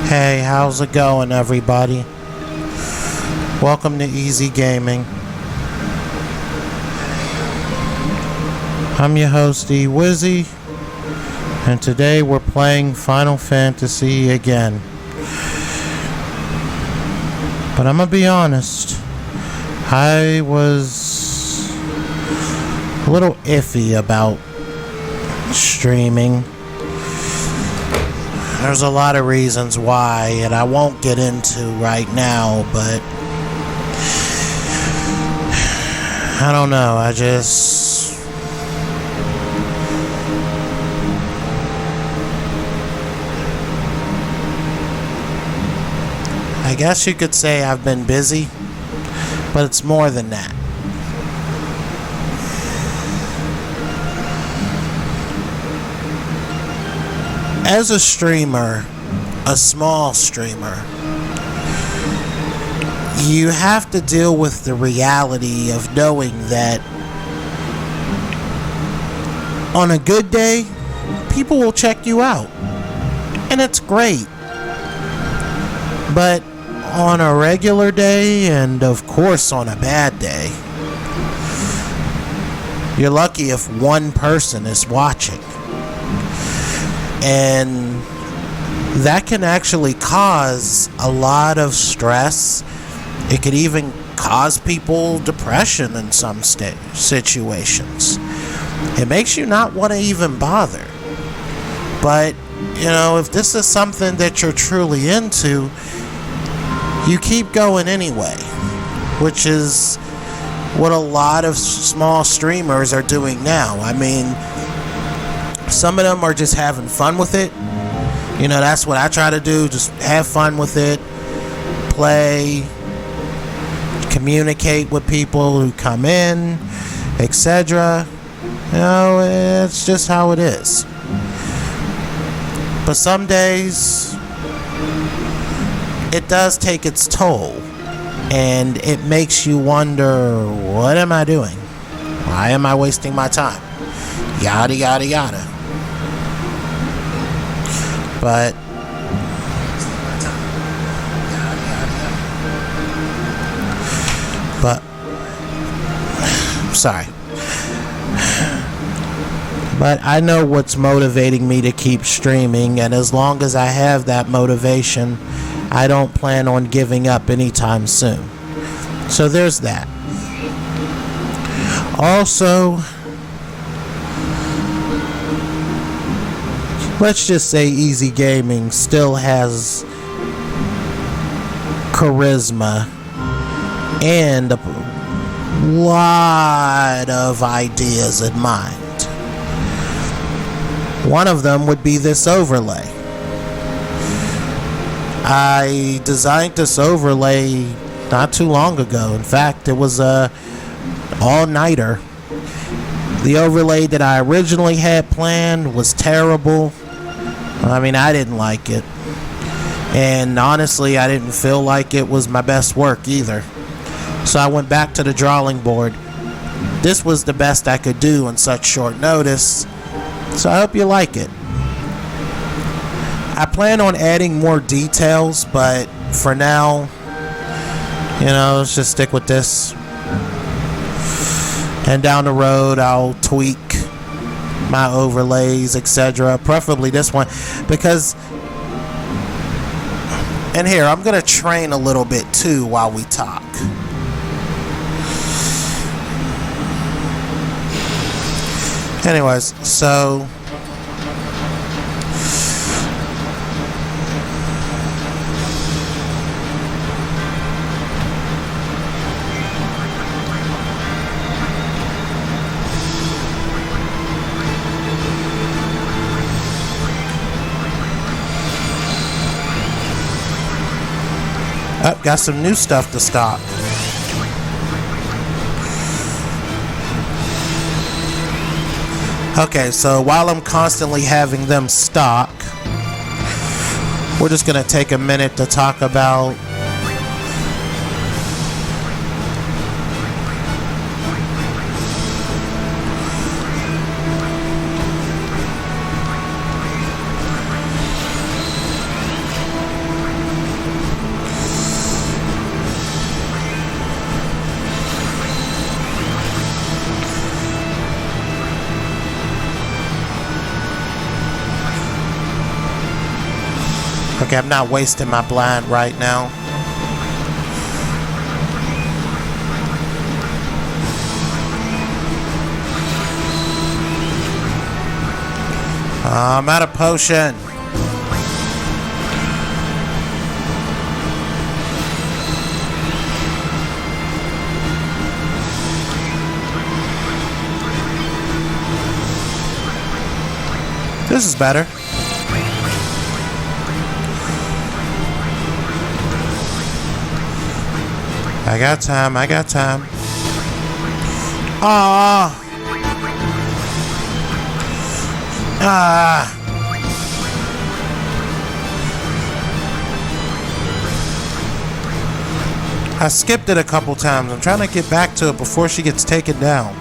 Hey, how's it going, everybody? Welcome to E.Z Gaming. I'm your host, E-Wizzy, and today we're playing Final Fantasy again. But I'm gonna be honest, I was a little iffy about streaming. There's a lot of reasons why, and I won't get into right now, but I don't know, I guess you could say I've been busy, but it's more than that. As a streamer, a small streamer, you have to deal with the reality of knowing that on a good day, people will check you out. And it's great. But on a regular day, and of course on a bad day, you're lucky if one person is watching. And that can actually cause a lot of stress. It could even cause people depression in some situations. It makes you not want to even bother. But, you know, if this is something that you're truly into, you keep going anyway, which is what a lot of small streamers are doing now. I mean, some of them are just having fun with it. You know, that's what I try to do. Just have fun with it. Play. Communicate with people who come in, etc. You know, it's just how it is. But some days, it does take its toll. And it makes you wonder, what am I doing? Why am I wasting my time? Yada, yada, yada. But sorry. But I know what's motivating me to keep streaming, and as long as I have that motivation, I don't plan on giving up anytime soon. So there's that. Also, let's just say E.Z Gaming still has charisma and a lot of ideas in mind. One of them would be this overlay. I designed this overlay not too long ago. In fact, it was a all-nighter. The overlay that I originally had planned was terrible. I mean, I didn't like it. And honestly, I didn't feel like it was my best work either. So I went back to the drawing board. This was the best I could do in such short notice. So I hope you like it. I plan on adding more details, but for now, you know, let's just stick with this. And down the road, I'll tweak my overlays, etc. Preferably this one, because, and here, I'm going to train a little bit too while we talk. Anyways, so got some new stuff to stock. Okay, so while I'm constantly having them stock, we're just going to take a minute to talk about Okay, I'm not wasting my blind right now. I'm out of potion. This is better. I got time, I got time. Ah. I skipped it a couple times. I'm trying to get back to it before she gets taken down.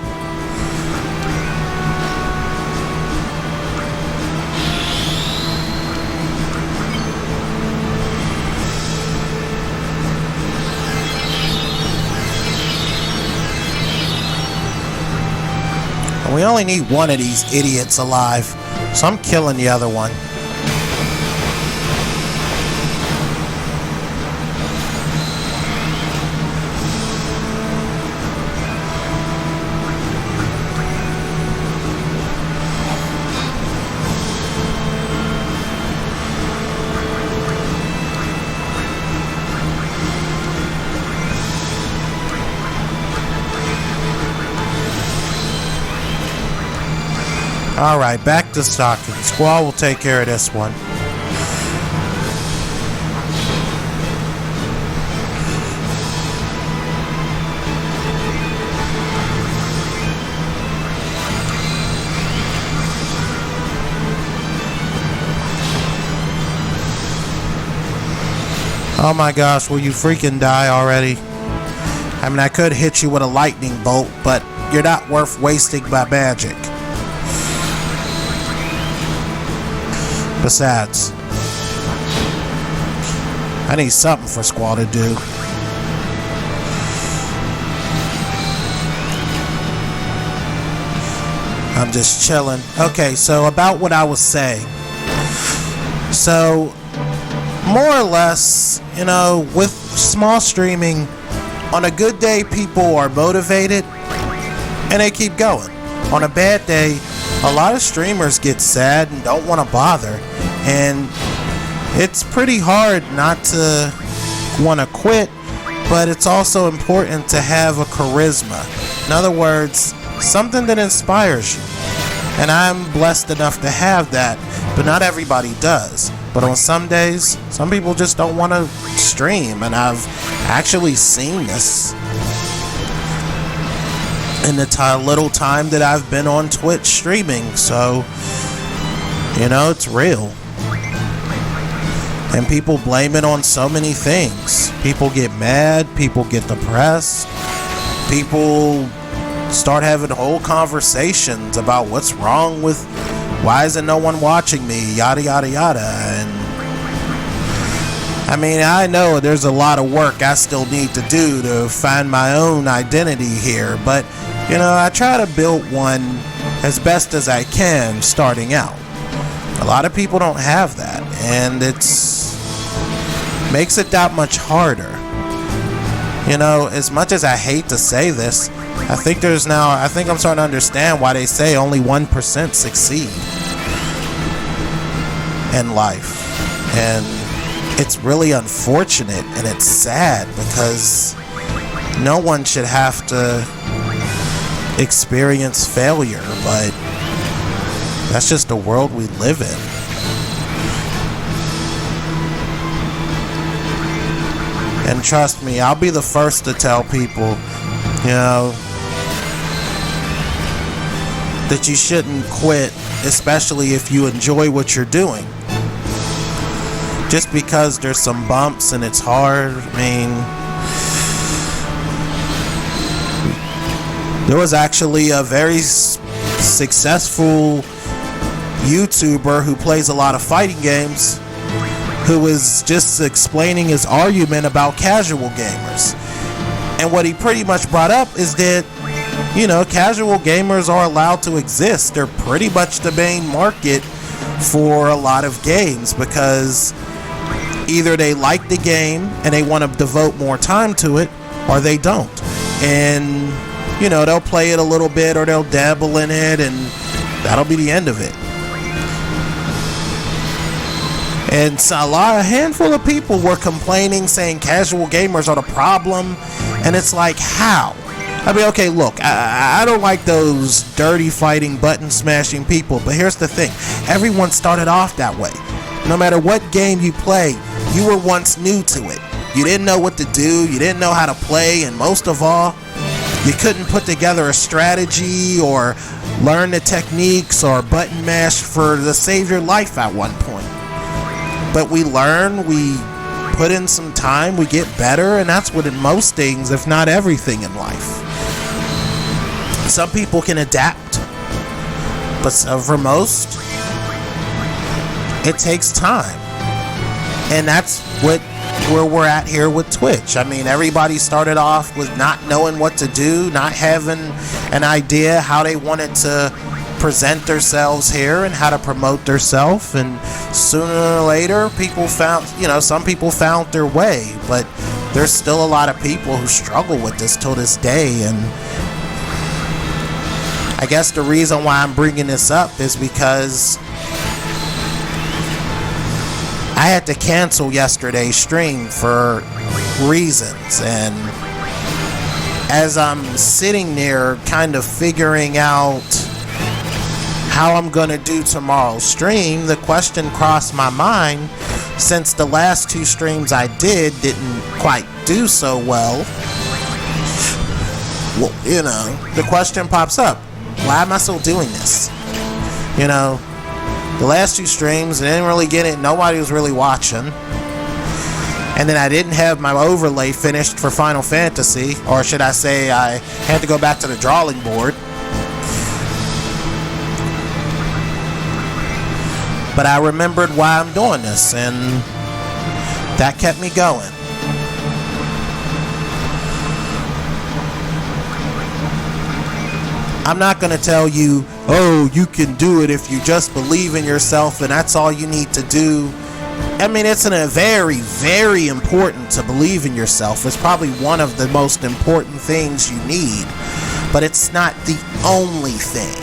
We only need one of these idiots alive, so I'm killing the other one. Alright, back to stocking. Squall will take care of this one. Oh my gosh, will you freaking die already? I mean, I could hit you with a lightning bolt, but you're not worth wasting my magic. Besides, I need something for Squall to do. I'm just chilling. Okay, so about what I was saying. So, more or less, you know, with small streaming, on a good day, people are motivated and they keep going. On a bad day, a lot of streamers get sad and don't want to bother, and it's pretty hard not to want to quit, but it's also important to have a charisma. In other words, something that inspires you. And I'm blessed enough to have that, but not everybody does. But on some days, some people just don't want to stream, and I've actually seen this in the little time that I've been on Twitch streaming. So, you know, it's real. And people blame it on so many things. People get mad, people get depressed, people start having whole conversations about what's wrong with, why isn't no one watching me, yada yada yada. And I mean, I know there's a lot of work I still need to do to find my own identity here, but you know, I try to build one as best as I can starting out. A lot of people don't have that, and makes it that much harder. You know, as much as I hate to say this, I think I'm starting to understand why they say only 1% succeed in life. And it's really unfortunate, and it's sad, because no one should have to experience failure, but that's just the world we live in. And trust me, I'll be the first to tell people, you know, that you shouldn't quit, especially if you enjoy what you're doing. Just because there's some bumps and it's hard, I mean, there was actually a very successful YouTuber who plays a lot of fighting games who was just explaining his argument about casual gamers. And what he pretty much brought up is that, you know, casual gamers are allowed to exist. They're pretty much the main market for a lot of games, because Either they like the game and they want to devote more time to it, or they don't. And, you know, they'll play it a little bit or they'll dabble in it, and that'll be the end of it. And so a handful of people were complaining, saying casual gamers are the problem. And it's like, how? I mean, okay, look, I don't like those dirty fighting, button smashing people, but here's the thing. Everyone started off that way. No matter what game you play, you were once new to it. You didn't know what to do, you didn't know how to play, and most of all, you couldn't put together a strategy or learn the techniques or button mash to save your life at one point. But we learn, we put in some time, we get better, and that's what in most things, if not everything in life. Some people can adapt, but for most, it takes time. And that's where we're at here with Twitch. I mean, everybody started off with not knowing what to do, not having an idea how they wanted to present themselves here and how to promote themselves, and sooner or later people found, some people found their way, but there's still a lot of people who struggle with this till this day. And I guess the reason why I'm bringing this up is because I had to cancel yesterday's stream for reasons, and as I'm sitting there kind of figuring out how I'm going to do tomorrow's stream, the question crossed my mind, since the last two streams I didn't quite do so well. Well, the question pops up, why am I still doing this? The last two streams, I didn't really get it, nobody was really watching. And then I didn't have my overlay finished for Final Fantasy, or should I say I had to go back to the drawing board. But I remembered why I'm doing this, and that kept me going. I'm not going to tell you, oh, you can do it if you just believe in yourself and that's all you need to do. I mean, it's very, very important to believe in yourself. It's probably one of the most important things you need, but it's not the only thing.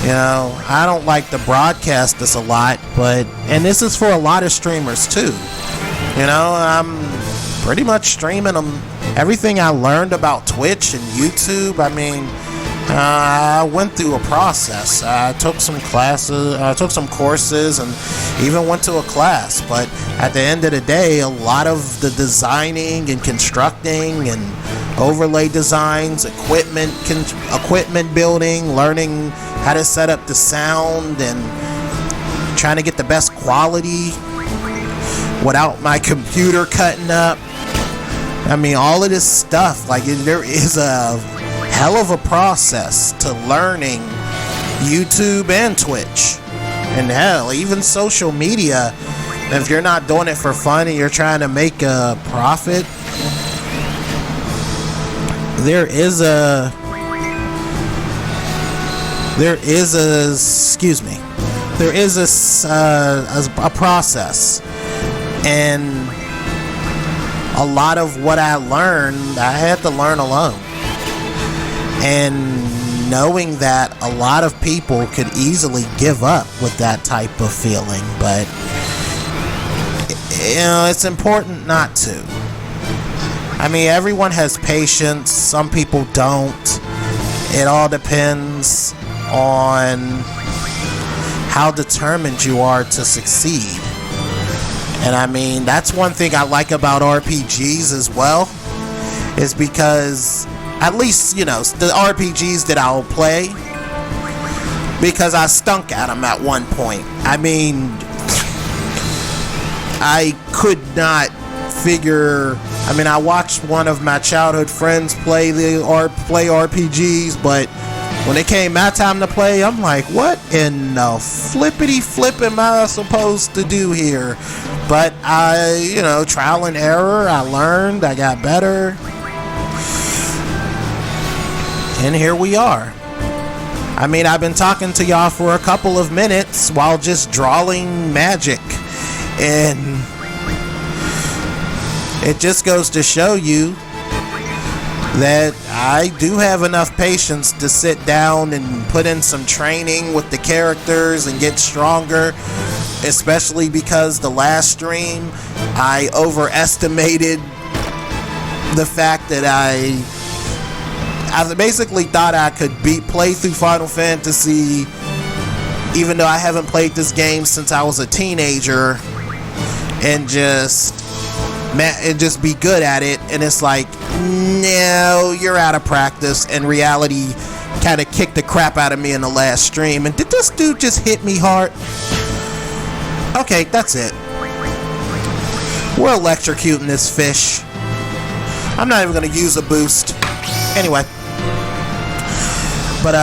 I don't like to broadcast this a lot, and this is for a lot of streamers too. I'm pretty much streaming everything I learned about Twitch and YouTube. I mean, I went through a process. I took some classes, I took some courses, and even went to a class. But at the end of the day, a lot of the designing and constructing and overlay designs, equipment building, learning how to set up the sound, and trying to get the best quality without my computer cutting up. I mean, all of this stuff, there is a hell of a process to learning YouTube and Twitch, and hell, even social media. If you're not doing it for fun and you're trying to make a profit, there is a process, and a lot of what I learned, I had to learn alone. And knowing that a lot of people could easily give up with that type of feeling, but it's important not to. I mean, everyone has patience, some people don't. It all depends on how determined you are to succeed. And I mean, that's one thing I like about RPGs as well, is because at least, the RPGs that I'll play, because I stunk at them at one point. I mean, I could not figure. I mean, I watched one of my childhood friends play RPGs, but when it came my time to play, I'm like, what in the flippity flip am I supposed to do here? But I, trial and error, I learned, I got better, and here we are. I mean, I've been talking to y'all for a couple of minutes while just drawing magic And it just goes to show you that I do have enough patience to sit down and put in some training with the characters and get stronger, especially because the last stream I overestimated the fact that I basically thought I could play through Final Fantasy, even though I haven't played this game since I was a teenager, and just be good at it. And it's like, no, you're out of practice. And reality kind of kicked the crap out of me in the last stream. And did this dude just hit me hard? Okay, that's it. We're electrocuting this fish. I'm not even gonna use a boost. Anyway. But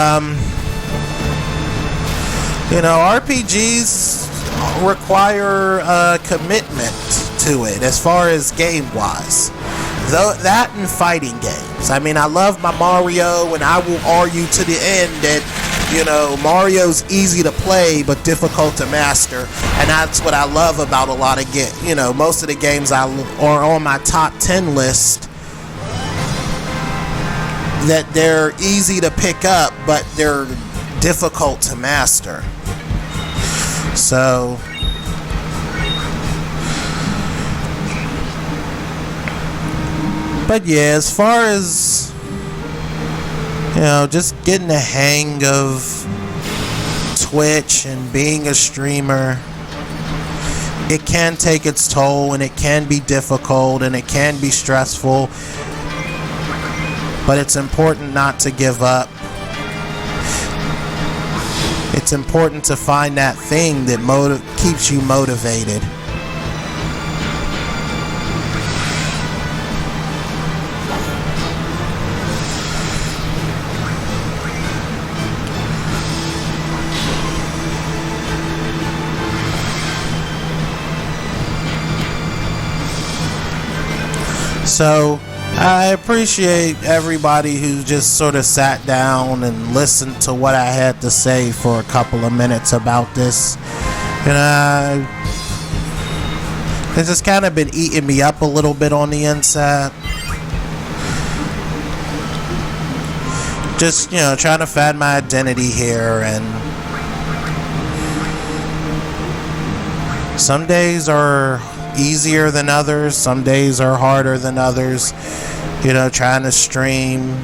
you know, RPGs require commitment to it as far as game-wise. Though that and fighting games. I mean, I love my Mario, and I will argue to the end that, you know, Mario's easy to play but difficult to master, and that's what I love about a lot of you know, most of the games are on my top 10 list, that they're easy to pick up but they're difficult to master. So but yeah, as far as, you know, just getting the hang of Twitch and being a streamer, it can take its toll, and it can be difficult, and it can be stressful, but it's important not to give up. It's important to find that thing that keeps you motivated. So I appreciate everybody who just sort of sat down and listened to what I had to say for a couple of minutes about this. And it's just kind of been eating me up a little bit on the inside. Just, you know, trying to find my identity here, and some days are easier than others, some days are harder than others. You know, trying to stream,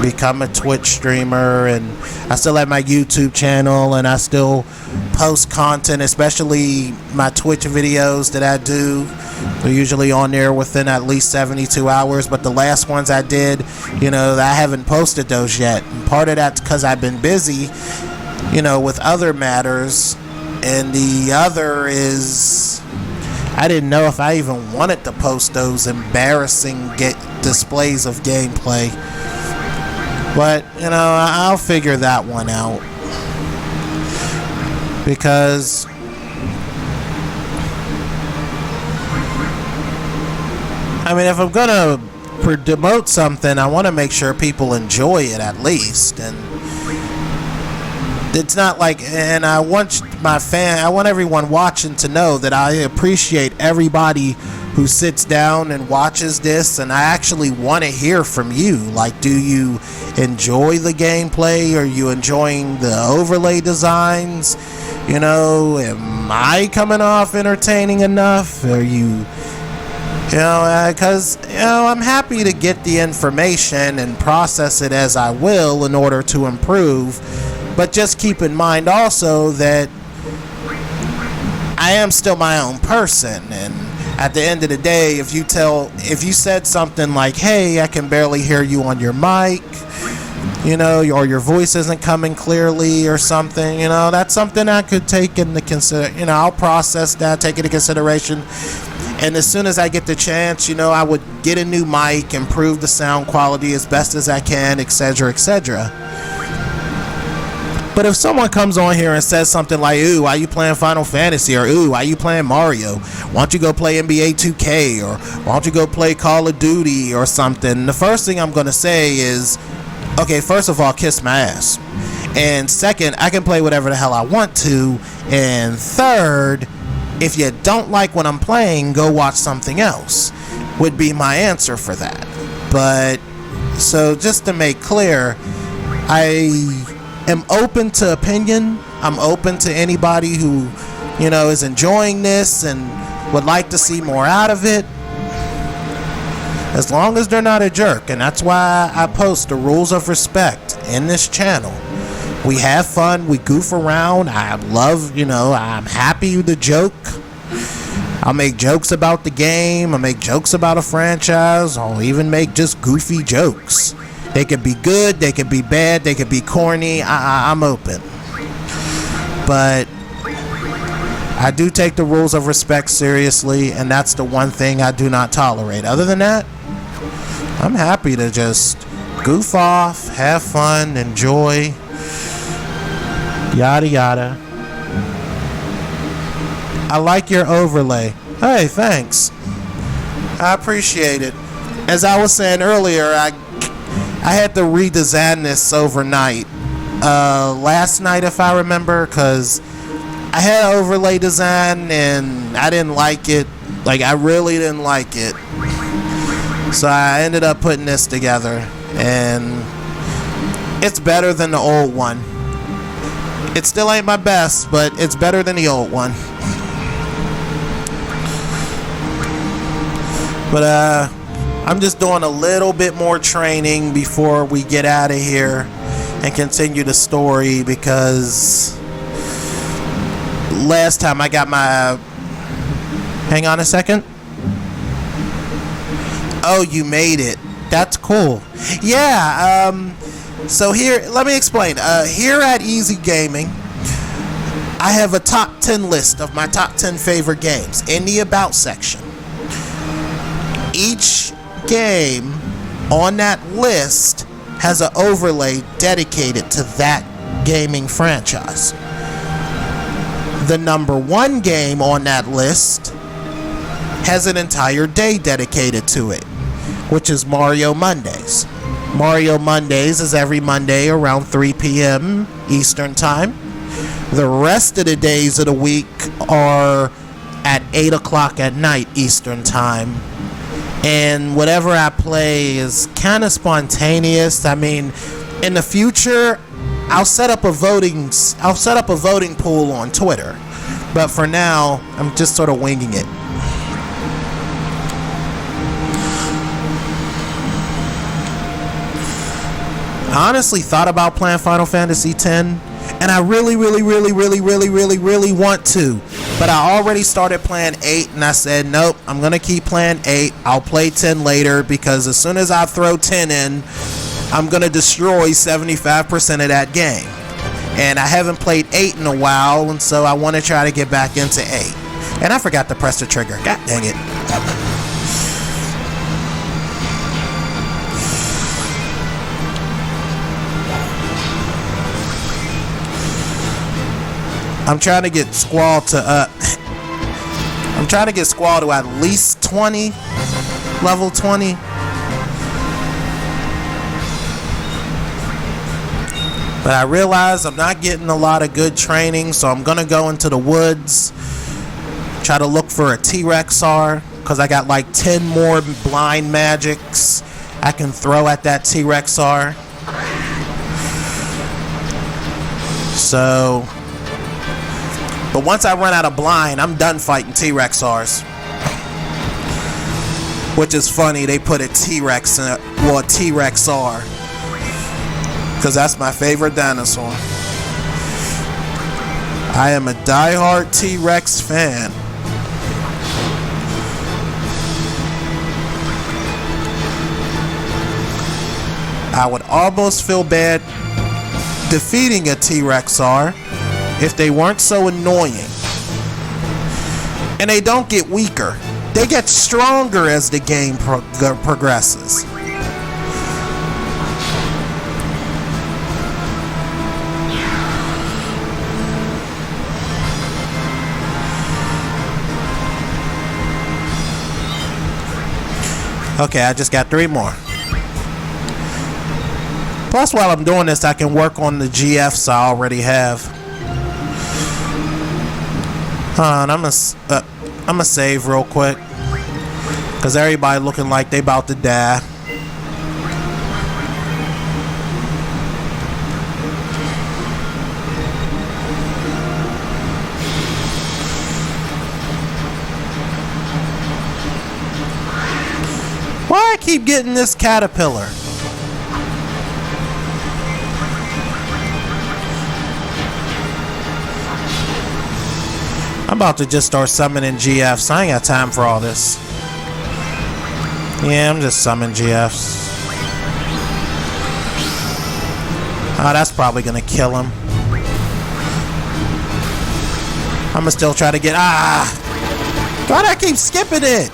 become a Twitch streamer, and I still have my YouTube channel, and I still post content, especially my Twitch videos that I do. They're usually on there within at least 72 hours, but the last ones I did, you know, I haven't posted those yet. And part of that's because I've been busy, you know, with other matters, and the other is I didn't know if I even wanted to post those embarrassing displays of gameplay. But, you know, I'll figure that one out. Because I mean, if I'm gonna promote something, I want to make sure people enjoy it at least. And it's not like, and I want everyone watching to know that I appreciate everybody who sits down and watches this, and I actually want to hear from you. Like, do you enjoy the gameplay? Are you enjoying the overlay designs? You know, am I coming off entertaining enough? Are you, you know, because, you know, I'm happy to get the information and process it as I will in order to improve. But just keep in mind also that I am still my own person, and at the end of the day, if you said something like, hey, I can barely hear you on your mic, you know, or your voice isn't coming clearly or something, you know, that's something I could take into consideration. You know, I'll process that, take it into consideration. And as soon as I get the chance, you know, I would get a new mic, improve the sound quality as best as I can, etc., etc. But if someone comes on here and says something like, ooh, why you playing Final Fantasy? Or, ooh, why you playing Mario? Why don't you go play NBA 2K? Or why don't you go play Call of Duty or something? The first thing I'm going to say is, okay, first of all, kiss my ass. And second, I can play whatever the hell I want to. And third, If you don't like what I'm playing, go watch something else, would be my answer for that. But, so just to make clear, I am open to opinion. I'm open to anybody who, you know, is enjoying this and would like to see more out of it, as long as they're not a jerk. And that's why I post the rules of respect in this channel. We have fun, we goof around. I love, you know, I'm happy to joke. I'll make jokes about the game, I'll make jokes about a franchise, I'll even make just goofy jokes. They could be good, they could be bad, they could be corny. I'm open. But I do take the rules of respect seriously, and that's the one thing I do not tolerate. Other than that, I'm happy to just goof off, have fun, enjoy, yada yada. I like your overlay. Hey, thanks. I appreciate it. As I was saying earlier, I had to redesign this overnight. Last night, if I remember, because I had an overlay design and I didn't like it. Like, I really didn't like it. So I ended up putting this together, and it's better than the old one. It still ain't my best, but it's better than the old one. But I'm just doing a little bit more training before we get out of here and continue the story, because last time I got my... Hang on a second. Oh, you made it. That's cool. Yeah, so here, let me explain. Here at E.Z Gaming, I have a top 10 list of my top 10 favorite games in the About section. Each game on that list has an overlay dedicated to that gaming franchise. The number 1 game on that list has an entire day dedicated to it, which is Mario Mondays. Mario Mondays is every Monday around 3 p.m. Eastern Time. The rest of the days of the week are at 8 o'clock at night Eastern Time. And whatever I play is kind of spontaneous. I mean, in the future, I'll set up a voting pool on Twitter. But for now, I'm just sort of winging it. I honestly thought about playing Final Fantasy X, and I really want to. But I already started playing 8, and I said, nope, I'm going to keep playing 8. I'll play 10 later, because as soon as I throw 10 in, I'm going to destroy 75% of that game. And I haven't played 8 in a while, and so I want to try to get back into 8. And I forgot to press the trigger. God dang it. I'm trying to get Squall to at least 20, level 20. But I realize I'm not getting a lot of good training, so I'm gonna go into the woods, try to look for a T-Rexar, because I got like 10 more blind magics I can throw at that T-Rexar. So, but once I run out of blind, I'm done fighting T-Rexars. Which is funny, they put a T-Rex in it, well, a T-Rexar, because that's my favorite dinosaur. I am a diehard T-Rex fan. I would almost feel bad defeating a T-Rexar if they weren't so annoying. And they don't get weaker. They get stronger as the game progresses. Okay, I just got 3 more. Plus, while I'm doing this, I can work on the GFs I already have. Hold on, I'm gonna save real quick. Cause everybody looking like they about to die. Why I keep getting this caterpillar? I'm about to just start summoning GFs. I ain't got time for all this. Yeah, I'm just summoning GFs. Oh, that's probably gonna kill him. I'ma still try to get... God, I keep skipping it!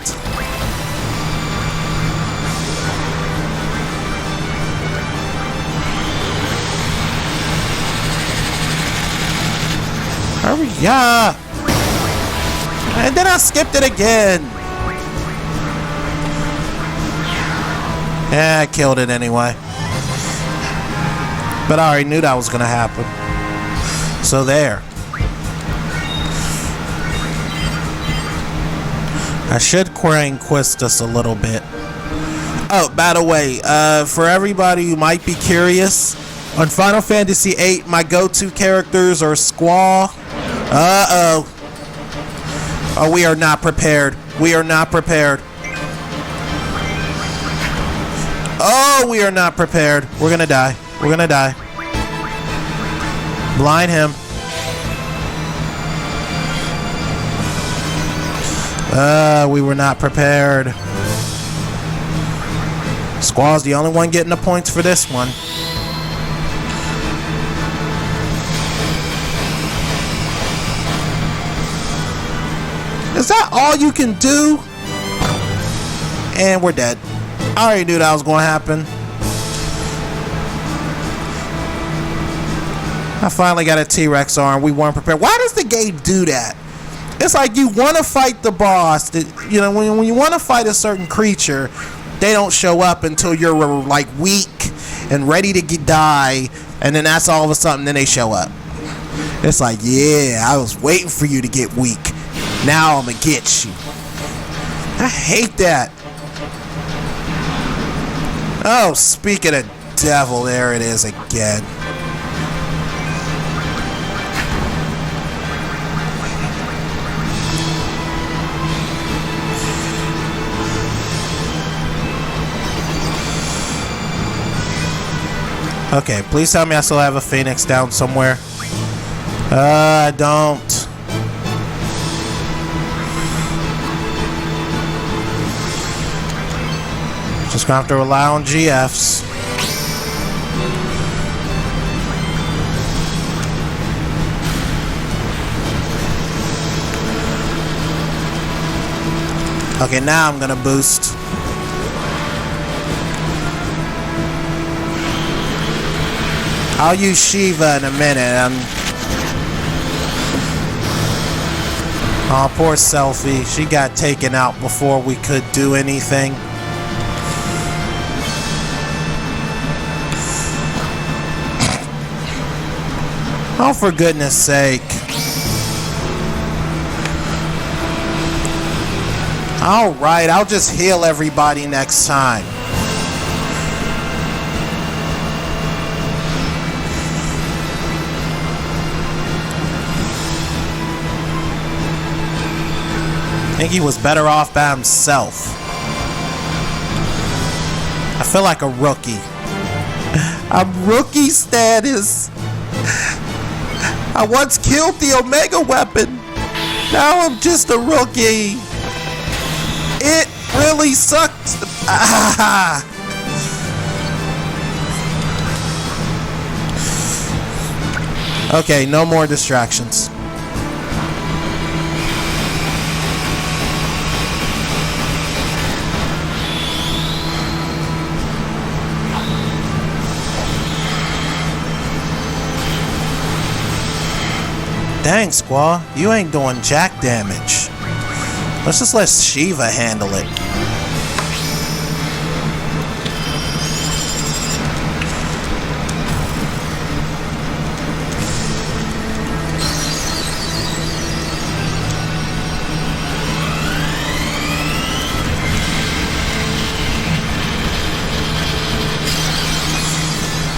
Hurry up! And then I skipped it again. Yeah, I killed it anyway. But I already knew that was gonna happen. So there. I should crane quist us a little bit. Oh, by the way, for everybody who might be curious, on Final Fantasy VIII, my go-to characters are Squall. Uh-oh. Oh, we are not prepared. We are not prepared. Oh, we are not prepared. We're gonna die. We're gonna die. Blind him. We were not prepared. Squall's the only one getting the points for this one. Is that all you can do? And we're dead. I already knew that was going to happen. I finally got a T-Rex arm. We weren't prepared. Why does the game do that? It's like you want to fight the boss. You know, when you want to fight a certain creature, they don't show up until you're like weak and ready to die. And then that's all of a sudden, then they show up. It's like, yeah, I was waiting for you to get weak. Now I'm going to get you. I hate that. Oh, speaking of devil, there it is again. Okay, please tell me I still have a Phoenix down somewhere. I don't. Just gonna have to rely on GFs. Okay, now I'm gonna boost. I'll use Shiva in a minute. Oh, poor Selfie. She got taken out before we could do anything. Oh, for goodness sake. Alright, I'll just heal everybody next time. I think he was better off by himself. I feel like a rookie. I'm rookie status. I once killed the Omega weapon. Now I'm just a rookie. It really sucked. Okay, no more distractions. Dang, Squaw, you ain't doing jack damage. Let's just let Shiva handle it.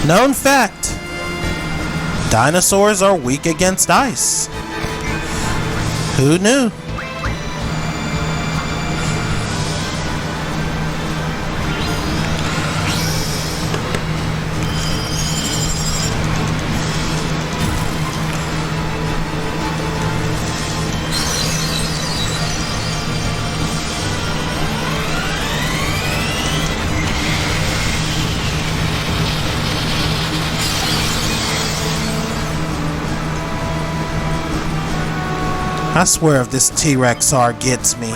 Known fact, dinosaurs are weak against ice. Who knew? I swear if this T-Rex R gets me.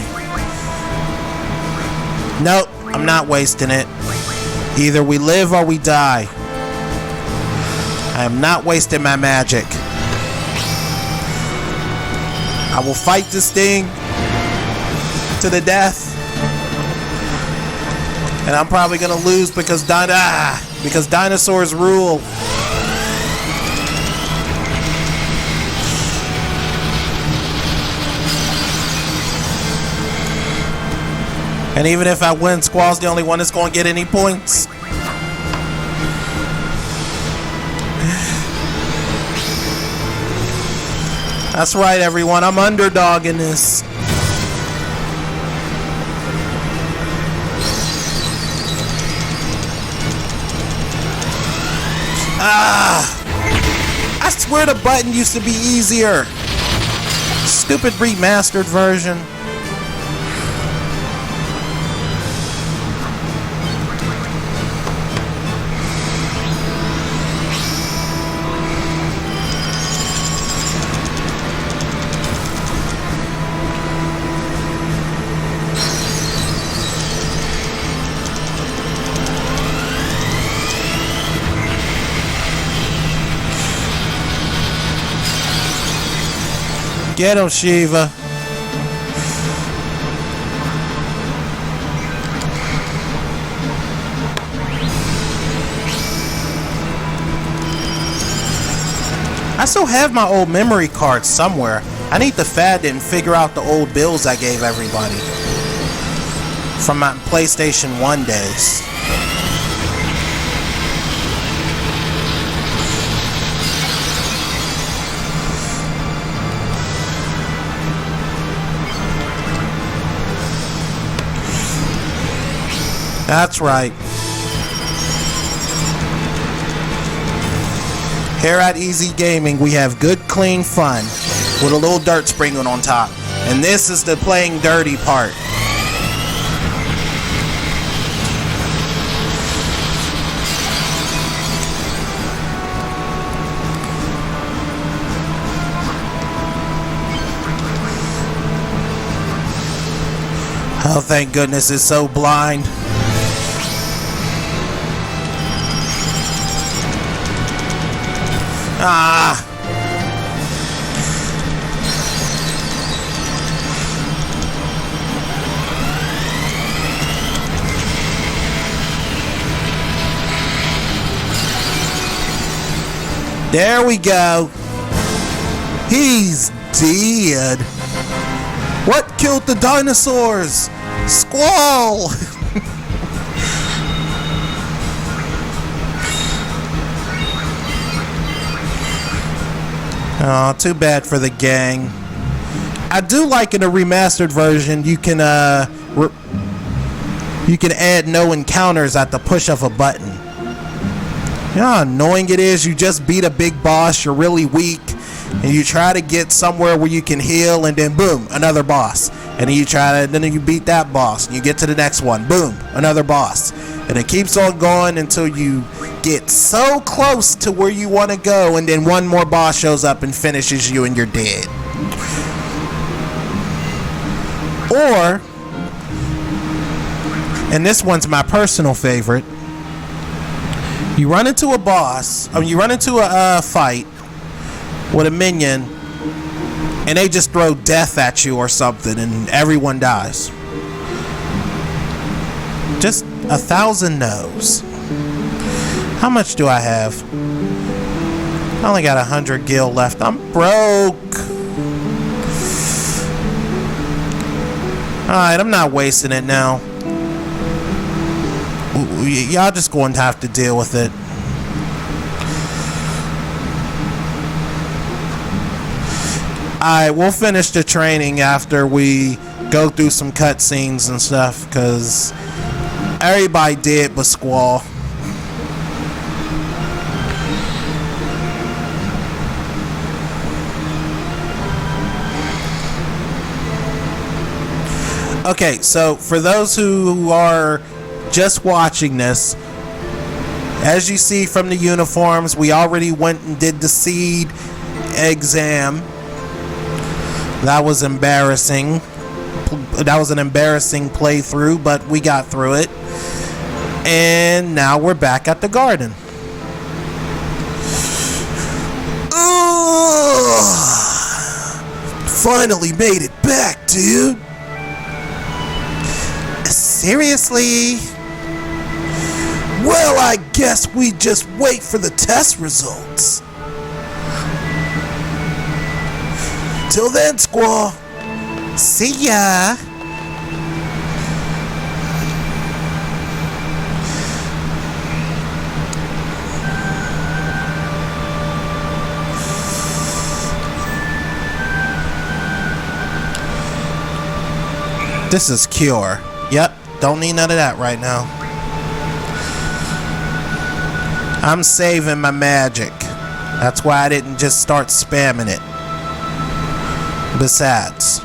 Nope, I'm not wasting it. Either we live or we die. I am not wasting my magic. I will fight this thing to the death. And I'm probably gonna lose because dinosaurs rule. And even if I win, Squall's the only one that's going to get any points. That's right, everyone. I'm underdog in this. I swear the button used to be easier. Stupid remastered version. Get him, Shiva. I still have my old memory cards somewhere. I need to fad it and figure out the old bills I gave everybody from my PlayStation 1 days. That's right. Here at E.Z Gaming, we have good, clean fun with a little dirt sprinkling on top. And this is the playing dirty part. Oh, thank goodness it's so blind. Ah! There we go. He's dead. What killed the dinosaurs? Squall! Oh, too bad for the gang. I do like in a remastered version you can add no encounters at the push of a button. You know how annoying it is? You just beat a big boss, you're really weak, and you try to get somewhere where you can heal, and then boom, another boss. And then you beat that boss, and you get to the next one, boom, another boss. And it keeps on going until you get so close to where you want to go, and then one more boss shows up and finishes you and you're dead. Or, and this one's my personal favorite, you run into a boss, you run into a fight with a minion, and they just throw death at you or something, and everyone dies. Just 1,000 no's. How much do I have? I only got 100 gil left. I'm broke. Alright, I'm not wasting it now. Y'all just going to have to deal with it. Alright, we'll finish the training after we go through some cutscenes and stuff, because everybody did but Squall. Okay, so for those who are just watching this, as you see from the uniforms, we already went and did the seed exam. That was embarrassing. That was an embarrassing playthrough, but we got through it. And now we're back at the garden. Ugh. Finally made it back, dude. Seriously? Well, I guess we just wait for the test results. Till then, Squall. See ya. This is Cure. Yep, don't need none of that right now. I'm saving my magic. That's why I didn't just start spamming it. Besides,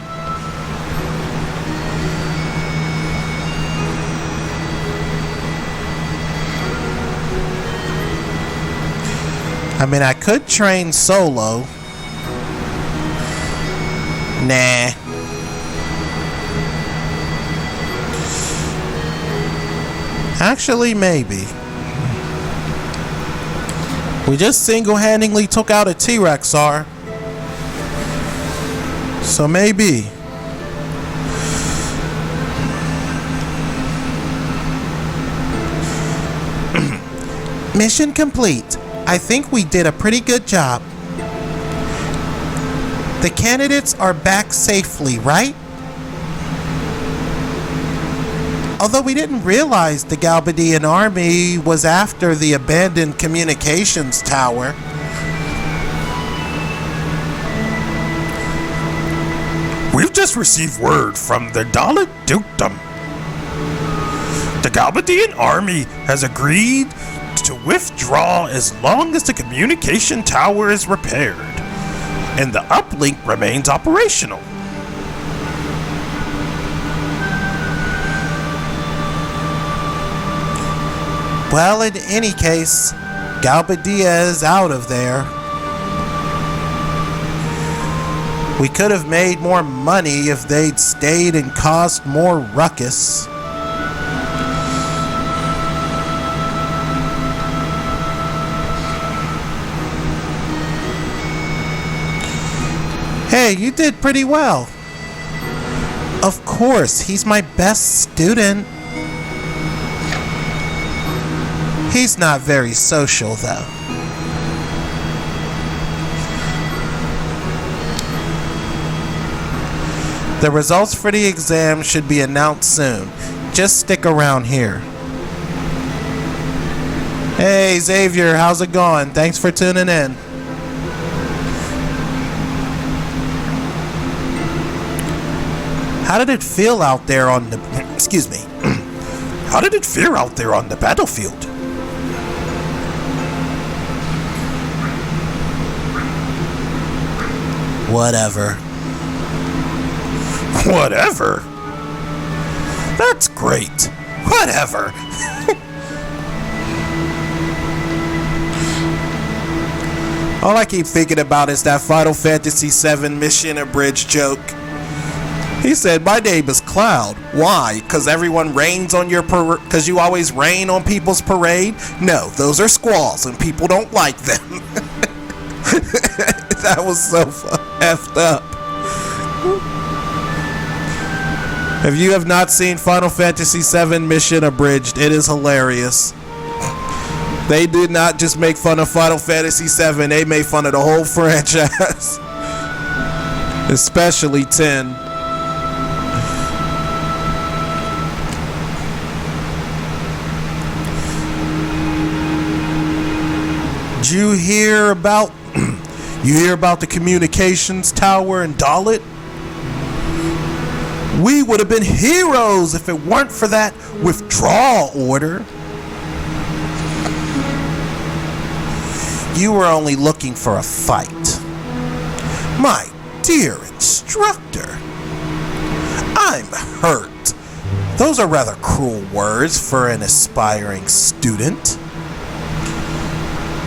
I mean, I could train solo. Nah. Actually, maybe. We just single-handedly took out a T-Rexar. So maybe. Mission complete. I think we did a pretty good job. The candidates are back safely, right? Although we didn't realize the Galbadian army was after the abandoned communications tower. We've just received word from the Dalit Dukedom. The Galbadian army has agreed to withdraw as long as the communication tower is repaired and the uplink remains operational. Well, in any case, Galbadia is out of there. We could have made more money if they'd stayed and caused more ruckus. Hey, you did pretty well. Of course, he's my best student. He's not very social, though. The results for the exam should be announced soon. Just stick around here. Hey, Xavier, how's it going? Thanks for tuning in. How did it feel out there on the... Excuse me. How did it feel out there on the battlefield? Whatever. Whatever? That's great. Whatever. All I keep thinking about is that Final Fantasy VII Mission Abridged joke. He said, my name is Cloud. Why? Because everyone rains on your because you always rain on people's parade? No, those are squalls and people don't like them. That was so effed up. If you have not seen Final Fantasy VII Mission Abridged, it is hilarious. They did not just make fun of Final Fantasy VII, they made fun of the whole franchise. Especially 10. Did you hear about You hear about the communications tower in Dalit? We would have been heroes if it weren't for that withdrawal order. You were only looking for a fight. My dear instructor, I'm hurt. Those are rather cruel words for an aspiring student.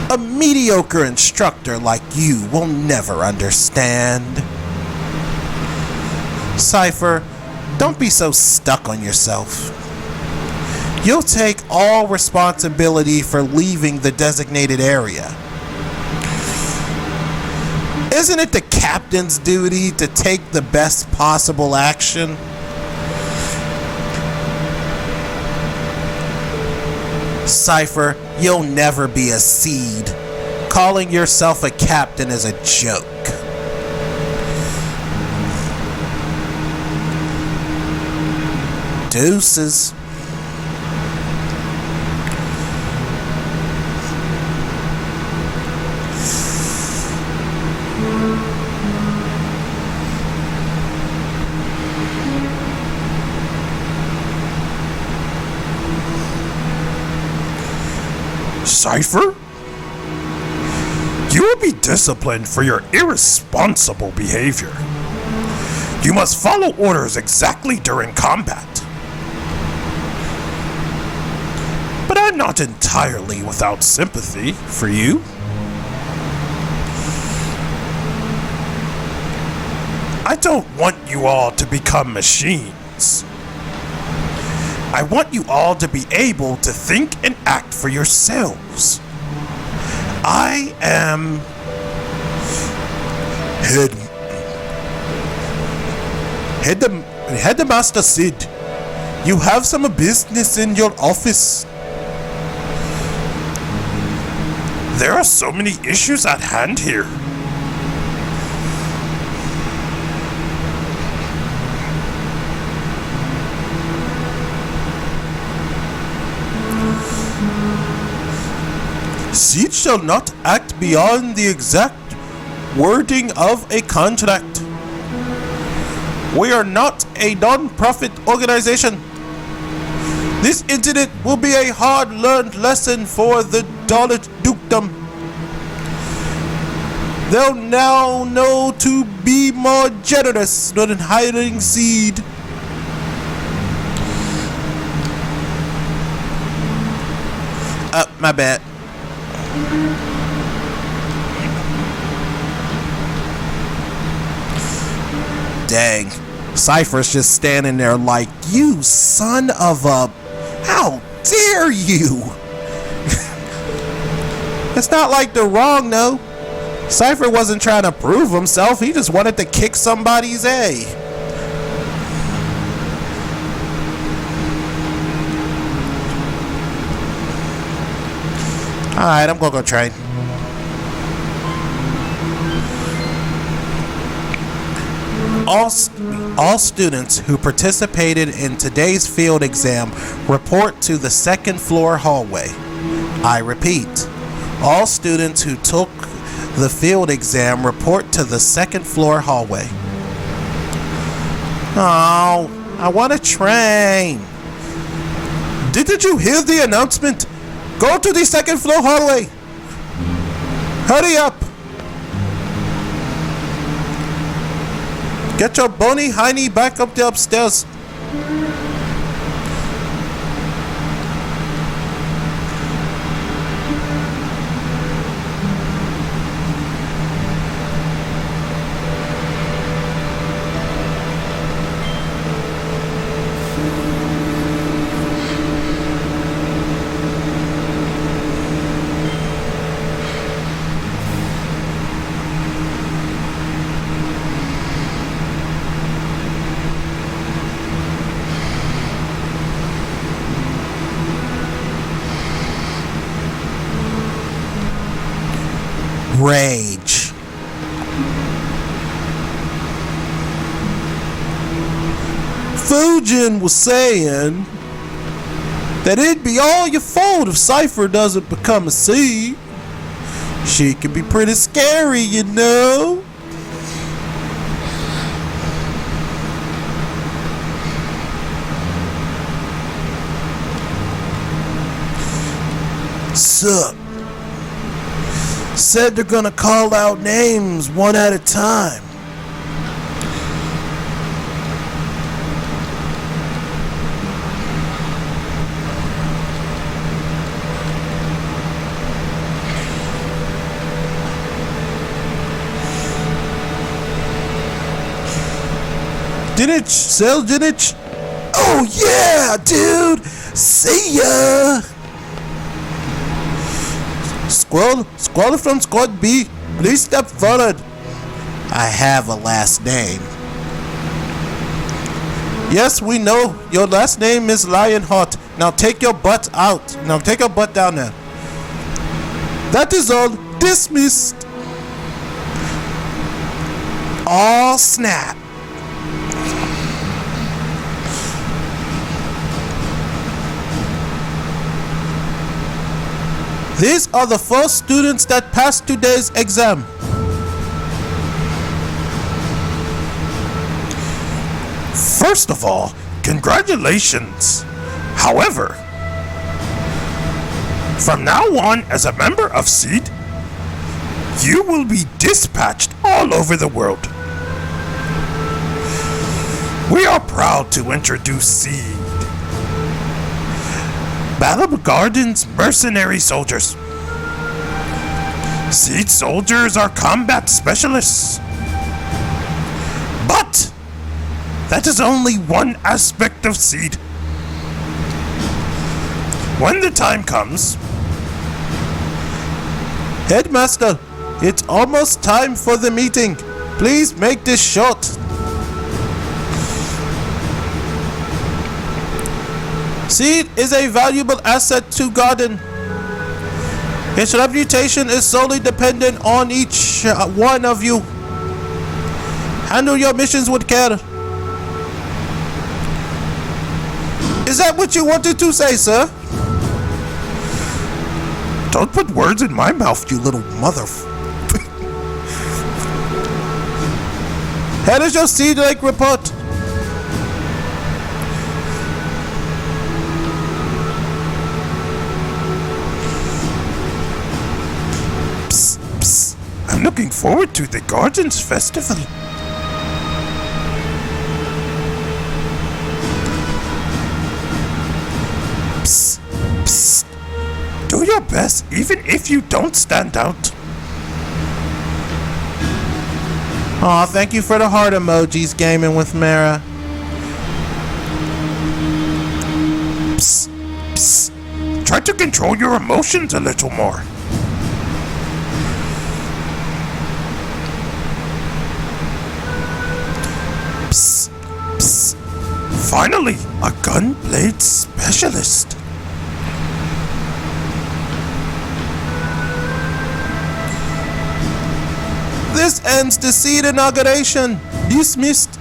A mediocre instructor like you will never understand. Cypher, don't be so stuck on yourself. You'll take all responsibility for leaving the designated area. Isn't it the captain's duty to take the best possible action? Cypher, you'll never be a seed. Calling yourself a captain is a joke. Deuces. Cypher? You will be disciplined for your irresponsible behavior. You must follow orders exactly during combat. But I'm not entirely without sympathy for you. I don't want you all to become machines. I want you all to be able to think and act for yourselves. I am Headmaster Sid. You have some business in your office. There are so many issues at hand here. Sid shall not act beyond the exact wording of a contract. We are not a non-profit organization. This incident will be a hard-learned lesson for the Dalit Dukedom. They'll now know to be more generous than hiding Seed. My bad. Dang. Cypher's just standing there like, you son of a... How dare you? It's not like they're wrong, though. Cypher wasn't trying to prove himself. He just wanted to kick somebody's A. Alright, I'm gonna go train. All students who participated in today's field exam report to the second floor hallway. I repeat, all students who took the field exam report to the second floor hallway. Oh, I want to train. Didn't you hear the announcement? Go to the second floor hallway. Hurry up. Get your bony hiney back up the upstairs. Rage. Fujin was saying that it'd be all your fault if Cypher doesn't become a seed. She can be pretty scary, you know. Sup? Said they're gonna call out names one at a time. Dinich? Oh yeah, dude! See ya! Squall from Squad B, please step forward. I have a last name. Yes, we know. Your last name is Lionheart. Now take your butt out. Now take your butt down there. That is all. Dismissed. All snap. These are the 4 students that passed today's exam. First of all, congratulations. However, from now on, as a member of SEED, you will be dispatched all over the world. We are proud to introduce SEED, Battle Garden's mercenary soldiers. SEED soldiers are combat specialists. But that is only one aspect of SEED. When the time comes, Headmaster, it's almost time for the meeting. Please make this short. SEED is a valuable asset to Garden. Its reputation is solely dependent on each one of you. Handle your missions with care. Is that what you wanted to say, sir? don't put words in my mouth, you little mother. How does your SEED Lake report? I'm looking forward to the Gardens Festival. Psst, psst. Do your best, even if you don't stand out. Aw, thank you for the heart emojis, Gaming with Mara. Psst, psst. Try to control your emotions a little more. Psst, psst. Finally, a gunblade specialist. This ends the SEED inauguration. Dismissed.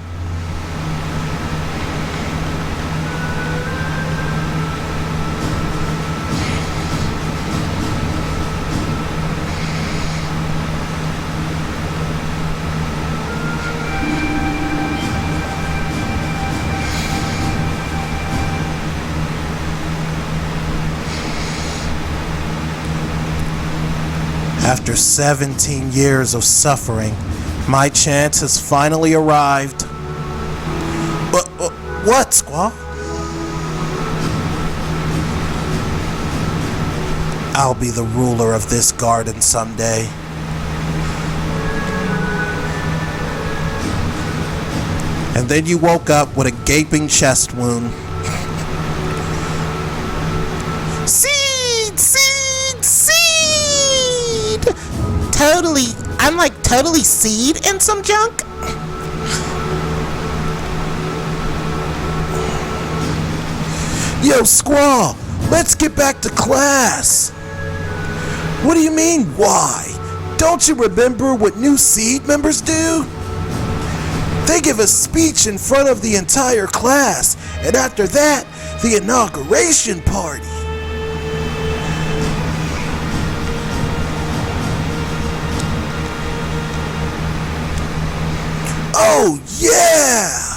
After 17 years of suffering, my chance has finally arrived. What, Squaw? I'll be the ruler of this garden someday. And then you woke up with a gaping chest wound. I'm like totally SEED in some junk. Yo, Squaw, let's get back to class. What do you mean, why? Don't you remember what new SEED members do? They give a speech in front of the entire class, and after that, the inauguration party. Oh, yeah!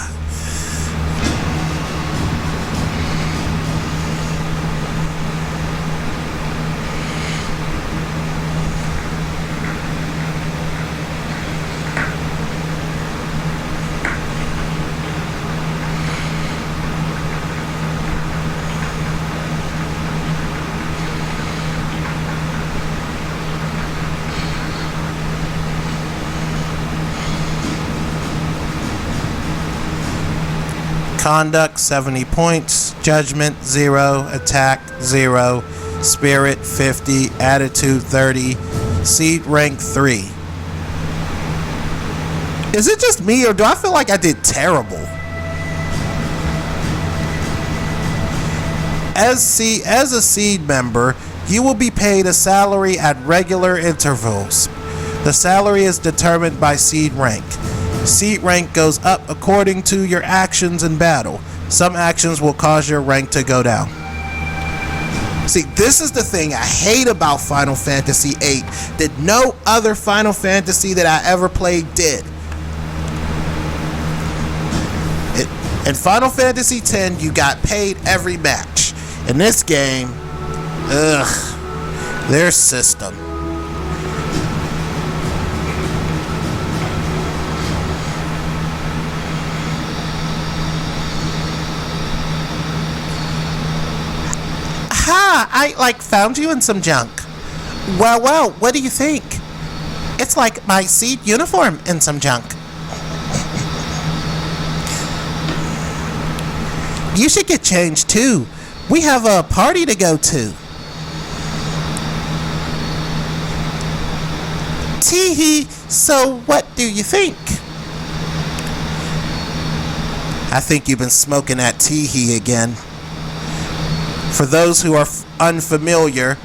Conduct 70 points, judgment 0, attack 0, spirit 50, attitude 30, seed rank 3. Is it just me or do I feel like I did terrible? As a seed member, you will be paid a salary at regular intervals. The salary is determined by seed rank. Seed rank goes up according to your actions in battle. Some actions will cause your rank to go down. See, this is the thing I hate about Final Fantasy VIII that no other Final Fantasy that I ever played did. In Final Fantasy X, you got paid every match. In this game, their system. I found you in some junk. Well, what do you think? It's like my seed uniform in some junk. You should get changed too. We have a party to go to. Teehee, so what do you think? I think you've been smoking that teehee again. For those who are unfamiliar,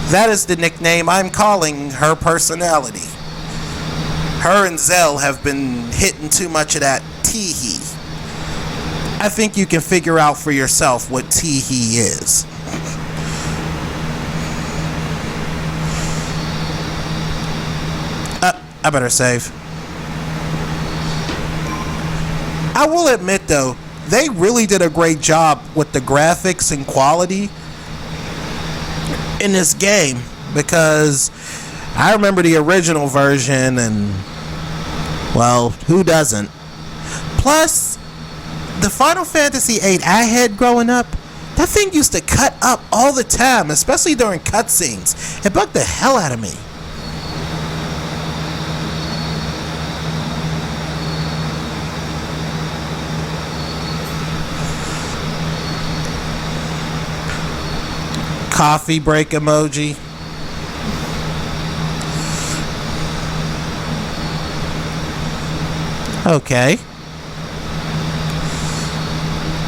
that is the nickname I'm calling her personality. Her and Zell have been hitting too much of that teehee. I think you can figure out for yourself what teehee is. I better save. I will admit though, they really did a great job with the graphics and quality in this game, because I remember the original version and, well, who doesn't? Plus, the Final Fantasy VIII I had growing up, that thing used to cut up all the time, especially during cutscenes. It bugged the hell out of me. Coffee break emoji. Okay.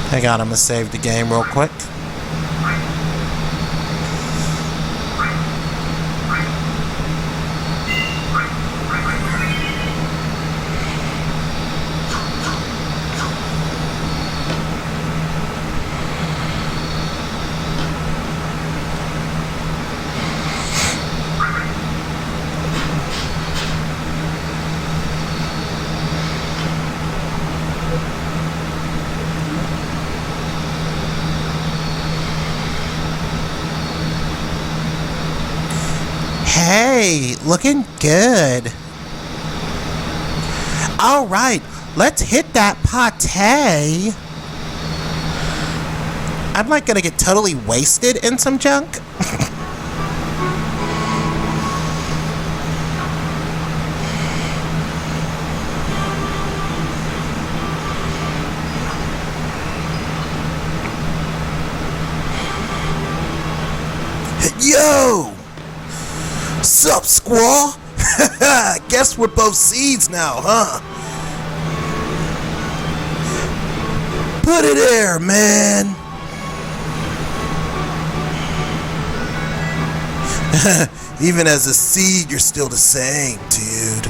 Hang on, I'm gonna save the game real quick. Hey, looking good. All right, let's hit that pate. I'm like gonna get totally wasted in some junk. Yo! Sup, squaw? Guess we're both seeds now, huh? Put it there, man. Even as a seed, you're still the same, dude.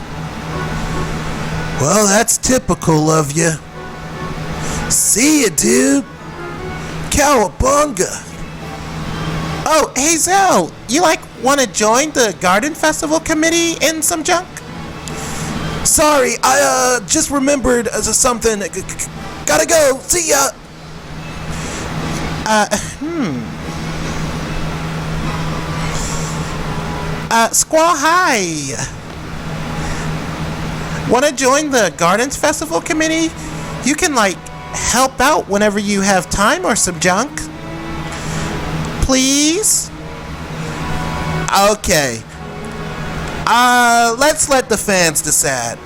Well, that's typical of you. See ya, dude. Cowabunga. Oh, hey, Zell, you want to join the Garden Festival committee in some junk? Sorry, I just remembered something. Gotta go. See ya. Squall, hi. Wanna join the Gardens Festival committee? You can, like, help out whenever you have time or some junk. Please? Okay. Let's let the fans decide.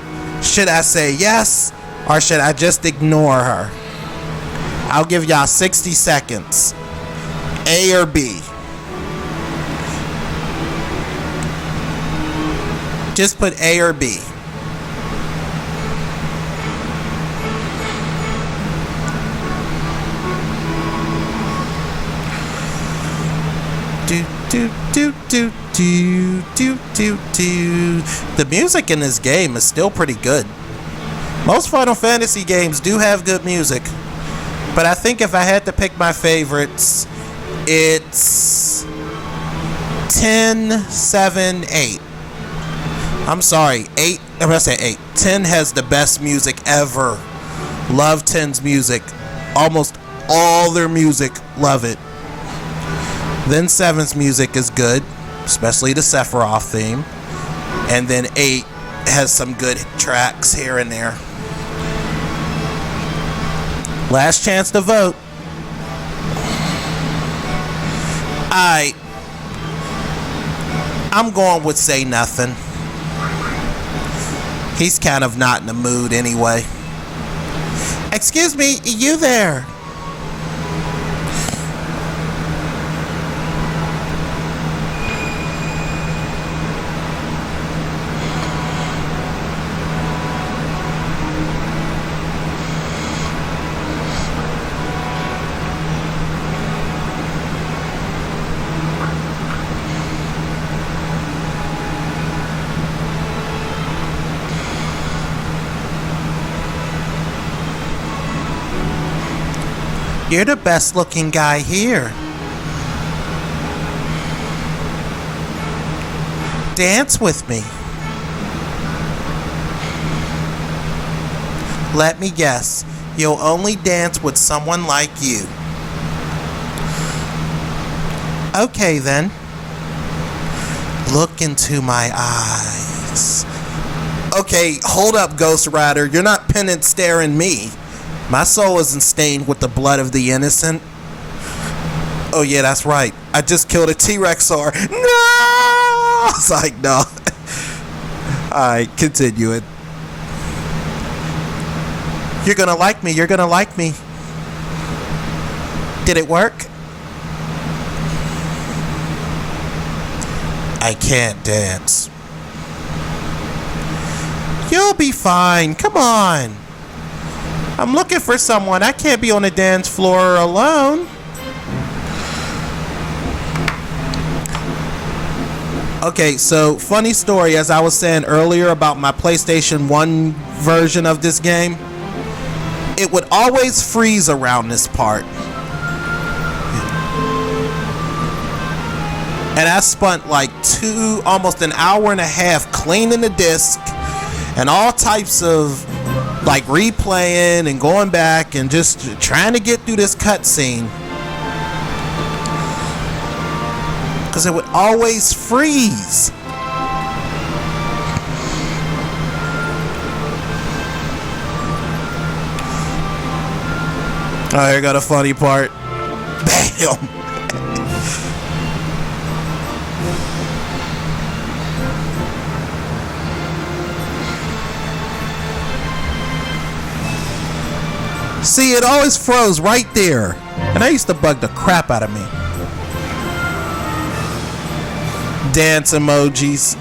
Should I say yes, or should I just ignore her? I'll give y'all 60 seconds. A or B? Just put A or B. The music in this game is still pretty good. Most Final Fantasy games do have good music, but I think if I had to pick my favorites, it's 10, 7, 8. I'm sorry, 8. I'm gonna say 8. 10 has the best music ever. Love 10's music. Almost all their music, love it. Then 7's music is good, especially the Sephiroth theme. And then 8 has some good tracks here and there. Last chance to vote. I'm going with Say Nothing. He's kind of not in the mood anyway. Excuse me, you there? You're the best looking guy here. Dance with me. Let me guess, you'll only dance with someone like you. Okay then. Look into my eyes. Okay, hold up, Ghost Rider. You're not penance staring me. My soul isn't stained with the blood of the innocent. Oh yeah, that's right. I just killed a T-Rexar. No! It's like, no. Alright, continue it. You're gonna like me, you're gonna like me. Did it work? I can't dance. You'll be fine, come on. I'm looking for someone. I can't be on the dance floor alone. Okay, so funny story, as I was saying earlier about my PlayStation 1 version of this game, it would always freeze around this part. And I spent like almost an hour and a half cleaning the disc and all types of like replaying and going back and just trying to get through this cutscene. Because it would always freeze. Oh, here got a funny part. Bam! See, it always froze right there. And that used to bug the crap out of me. Dance emojis.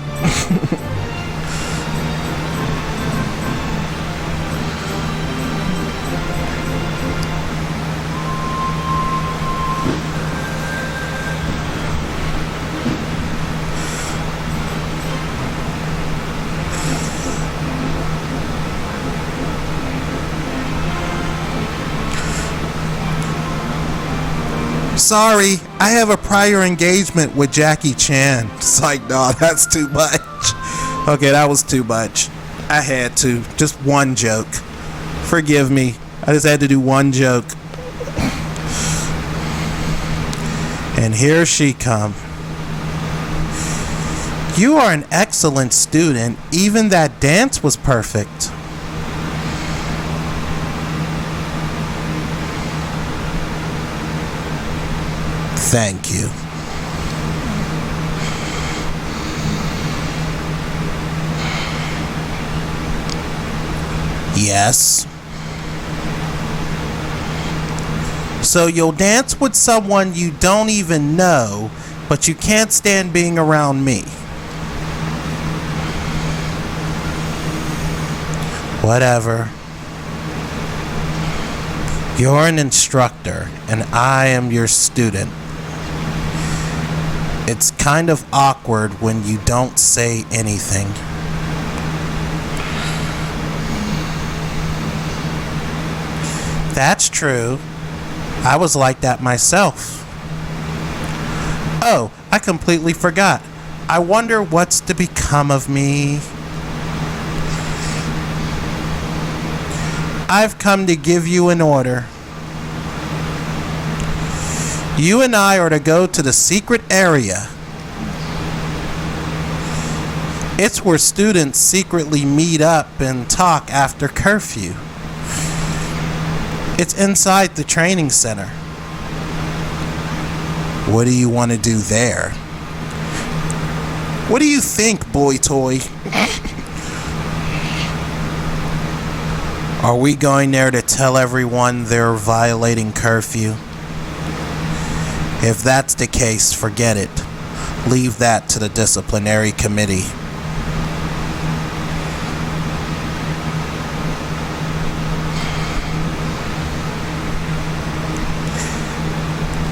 Sorry, I have a prior engagement with Jackie Chan. It's like, no, that's too much. Okay, that was too much. I had to. Just one joke. Forgive me. I just had to do one joke. And here she come. You are an excellent student. Even that dance was perfect. Thank you. Yes. So you'll dance with someone you don't even know, but you can't stand being around me. Whatever. You're an instructor, and I am your student. It's kind of awkward when you don't say anything. That's true. I was like that myself. Oh, I completely forgot. I wonder what's to become of me. I've come to give you an order. You and I are to go to the secret area. It's where students secretly meet up and talk after curfew. It's inside the training center. What do you want to do there? What do you think, boy toy? Are we going there to tell everyone they're violating curfew? If that's the case, forget it. Leave that to the disciplinary committee.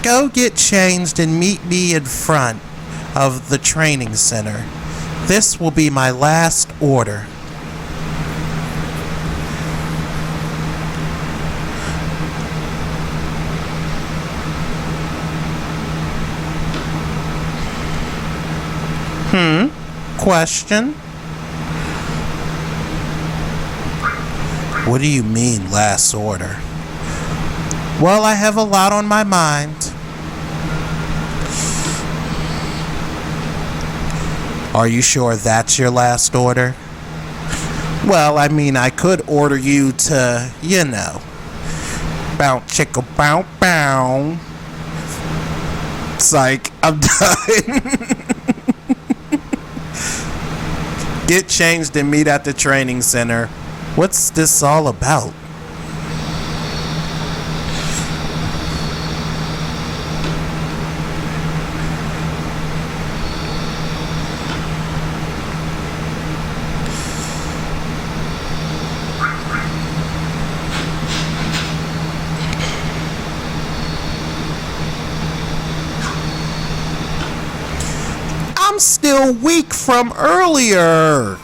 Go get changed and meet me in front of the training center. This will be my last order. Question? What do you mean, last order? Well, I have a lot on my mind. Are you sure that's your last order? Well, I mean, I could order you to, bow chicka bow bow. Psych, I'm done. Get changed and meet at the training center. What's this all about? I'm still weak from earlier.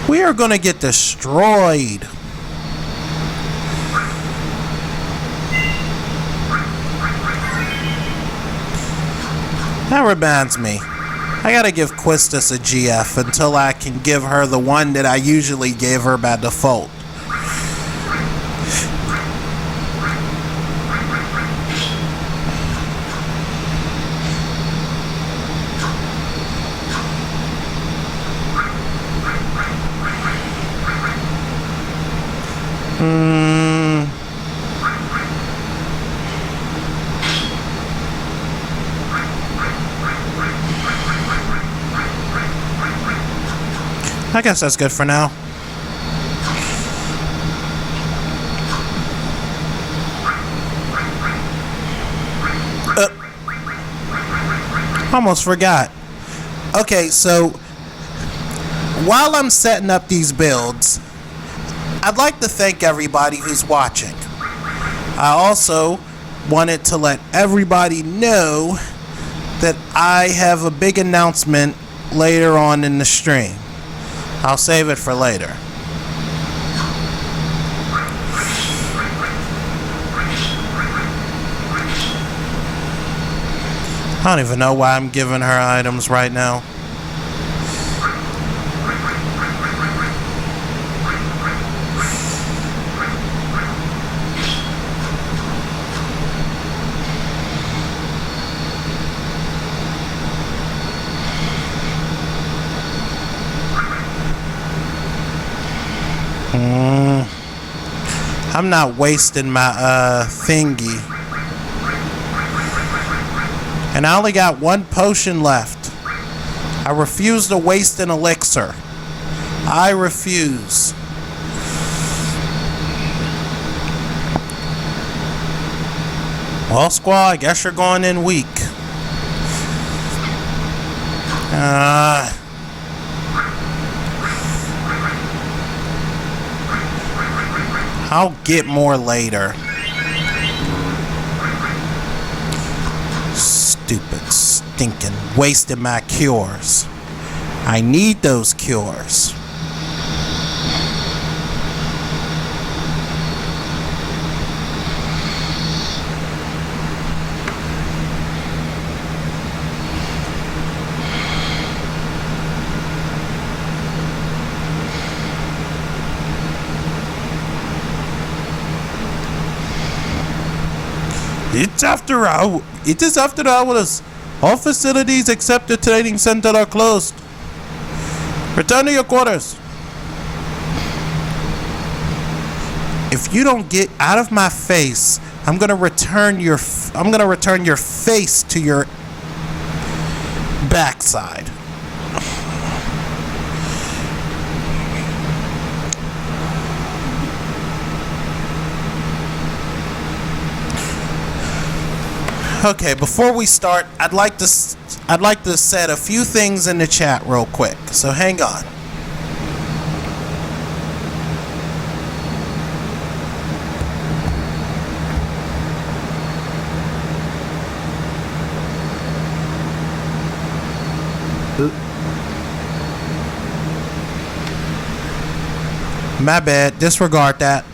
We are gonna get destroyed. That reminds me. I gotta give Quistis a GF until I can give her the one that I usually gave her by default. I guess that's good for now. Almost forgot. Okay, so while I'm setting up these builds, I'd like to thank everybody who's watching. I also wanted to let everybody know that I have a big announcement later on in the stream. I'll save it for later. I don't even know why I'm giving her items right now. I'm not wasting my thingy. And I only got one potion left. I refuse to waste an elixir. I refuse. Well, Squaw, I guess you're going in weak. I'll get more later. Stupid, stinking, wasting my cures. I need those cures. It is after hours. All facilities except the training center are closed. Return to your quarters. If you don't get out of my face, I'm gonna return your face to your backside. Okay, before we start, I'd like to set a few things in the chat real quick. So hang on. My bad. Disregard that.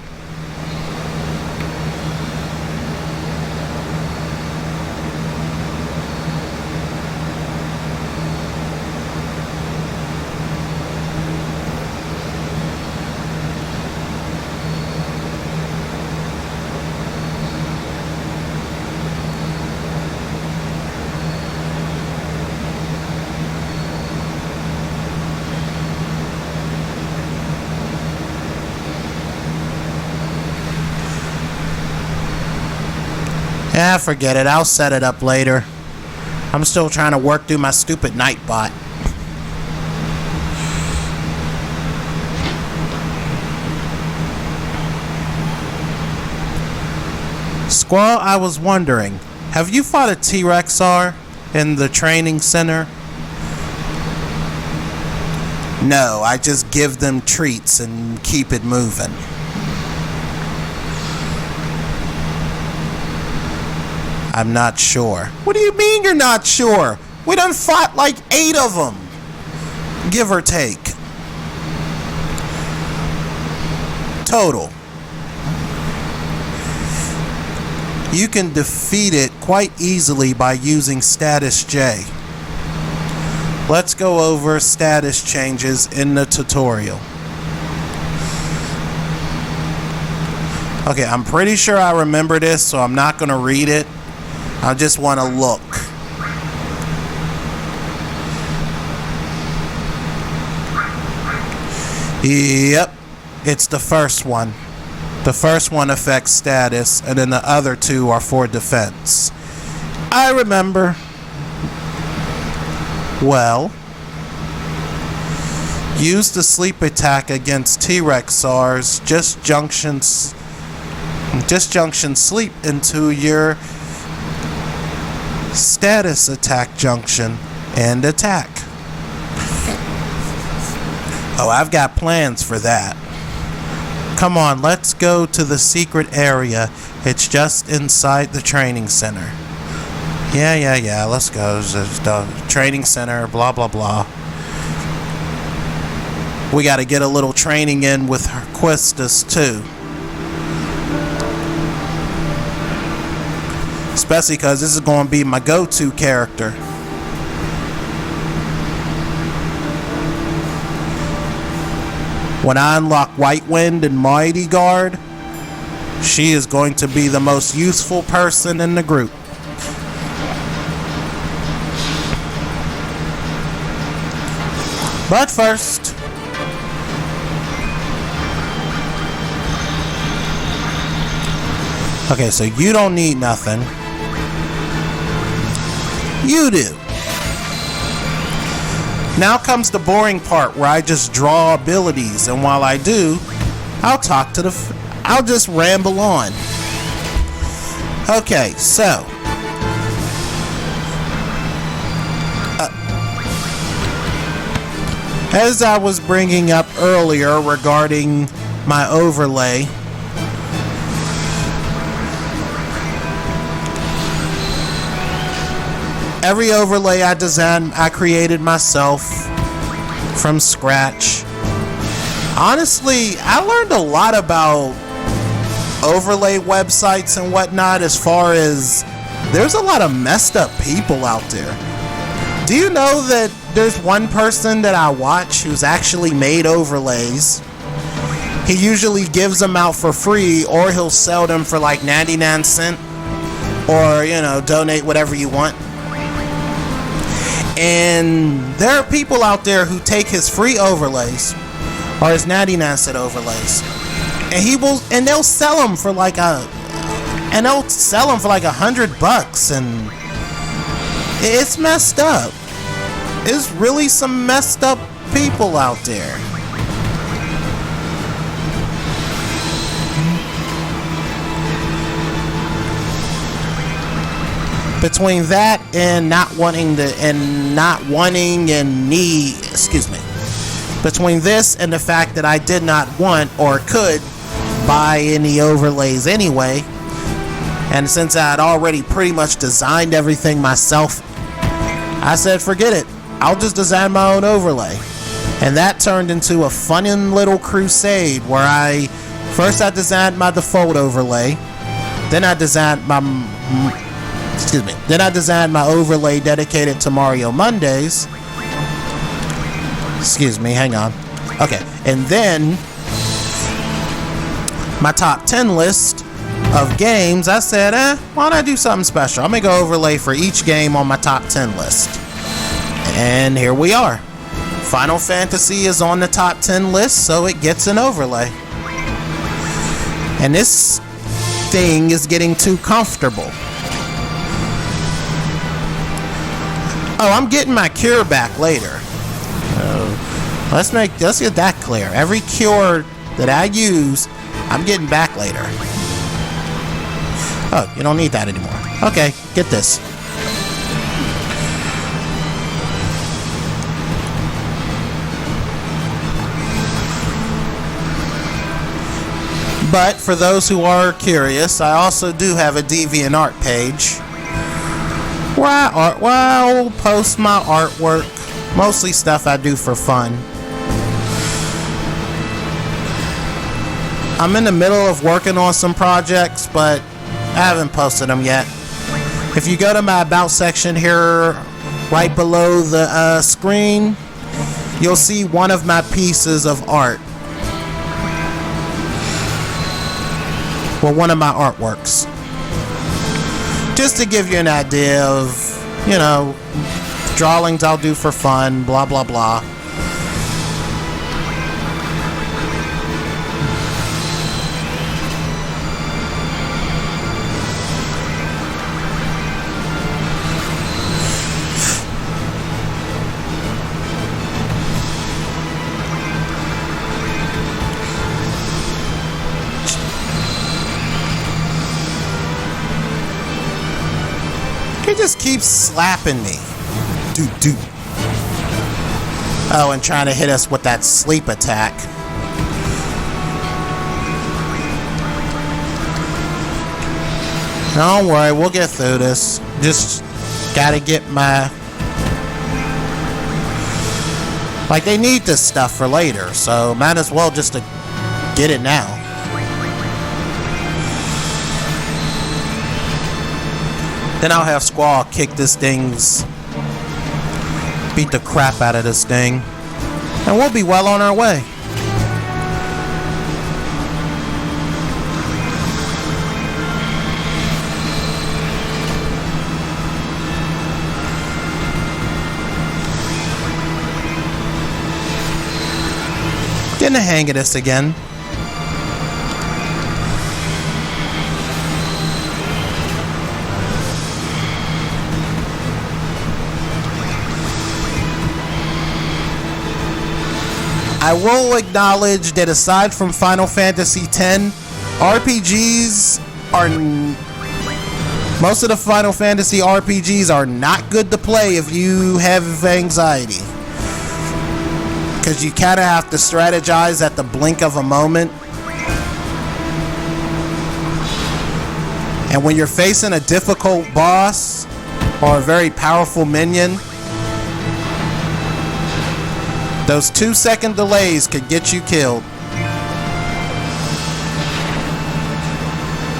Yeah, forget it. I'll set it up later. I'm still trying to work through my stupid Nightbot. Squall, I was wondering, have you fought a T-Rexar in the training center? No, I just give them treats and keep it moving. I'm not sure. What do you mean you're not sure? We done fought like 8 of them. Give or take. Total. You can defeat it quite easily by using status J. Let's go over status changes in the tutorial. Okay, I'm pretty sure I remember this, so I'm not going to read it. I just want to look. Yep, it's the first one. The first one affects status, and then the other 2 are for defense. I remember. Well, use the sleep attack against T-Rexars. Just junction sleep into your status attack junction and attack. Oh, I've got plans for that. Come on, let's go to the secret area. It's just inside the training center. Yeah, let's go. The training center, blah, blah, blah. We got to get a little training in with Quistis, too. Especially because this is going to be my go-to character. When I unlock White Wind and Mighty Guard, she is going to be the most useful person in the group. But first, okay, so you don't need nothing. You do. Now comes the boring part where I just draw abilities, and while I do, I'll just ramble on. Okay, so as I was bringing up earlier regarding my overlay, every overlay I designed, I created myself from scratch. Honestly, I learned a lot about overlay websites and whatnot, as far as there's a lot of messed up people out there. Do you know that there's one person that I watch who's actually made overlays? He usually gives them out for free, or he'll sell them for like 99 cents, or, you know, donate whatever you want. And there are people out there who take his free overlays or his 99 cent overlays, and they'll sell them for like $100, and it's messed up. It's really some messed up people out there. Between that and between this and the fact that I did not want or could buy any overlays anyway, and since I had already pretty much designed everything myself, I said forget it, I'll just design my own overlay. And that turned into a fun little crusade where I designed my default overlay, then I designed my overlay dedicated to Mario Mondays. Hang on. Okay, and then my top 10 list of games, I said, why don't I do something special? I'll make an overlay for each game on my top 10 list. And here we are. Final Fantasy is on the top 10 list, so it gets an overlay. And this thing is getting too comfortable. Oh, I'm getting my cure back later. Let's get that clear. Every cure that I use, I'm getting back later. Oh, you don't need that anymore. Okay, get this. But for those who are curious, I also do have a DeviantArt page where I'll post my artwork, mostly stuff I do for fun. I'm in the middle of working on some projects, but I haven't posted them yet. If you go to my About section here, right below the screen, you'll see one of my pieces of art. Well, one of my artworks. Just to give you an idea of, you know, drawings I'll do for fun, blah, blah, blah. He just keeps slapping me. Dude. Oh, and trying to hit us with that sleep attack. Don't worry, we'll get through this. Just gotta get my... Like, they need this stuff for later, so might as well just to get it now. Then I'll have Squall kick this thing's... beat the crap out of this thing. And we'll be well on our way. Getting the hang of this again. I will acknowledge that aside from Final Fantasy X, RPGs are... most of the Final Fantasy RPGs are not good to play if you have anxiety. Because you kind of have to strategize at the blink of a moment. And when you're facing a difficult boss or a very powerful minion, those 2-second delays could get you killed.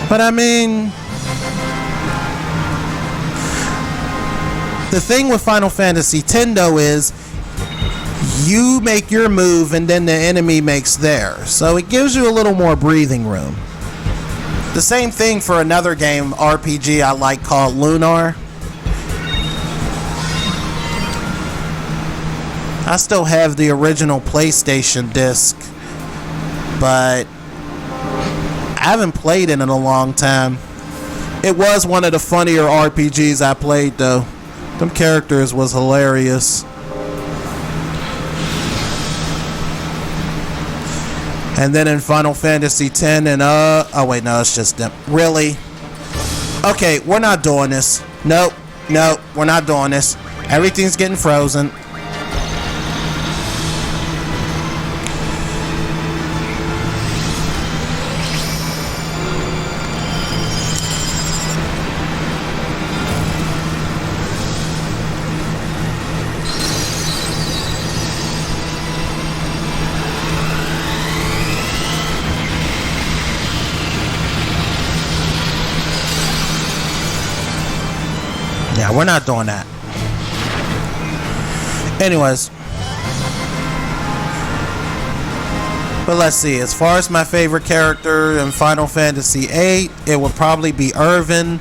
But I mean, the thing with Final Fantasy X though is you make your move and then the enemy makes theirs. So it gives you a little more breathing room. The same thing for another game RPG I like called Lunar. I still have the original PlayStation disc, but I haven't played it in a long time. It was one of the funnier RPGs I played though. Them characters was hilarious. And then in Final Fantasy X and oh wait, no, it's just them. Really? Okay, we're not doing this. Nope, we're not doing this. Everything's getting frozen. Yeah, we're not doing that. Anyways. But let's see. As far as my favorite character in Final Fantasy VIII, it would probably be Irvin.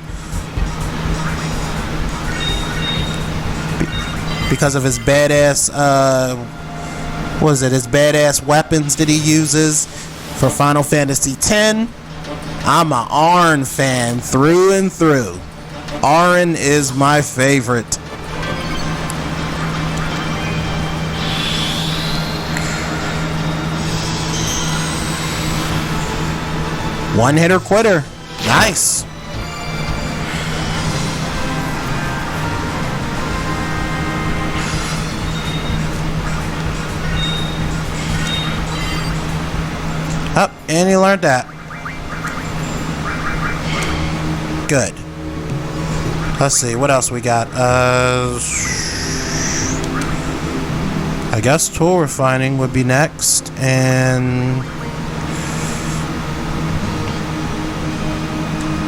Because of his badass, what is it? His badass weapons that he uses. For Final Fantasy X, I'm a Arn fan through and through. Arn is my favorite. One hitter quitter. Nice. Up, and he learned that. Good. Let's see, what else we got? I guess tool refining would be next, and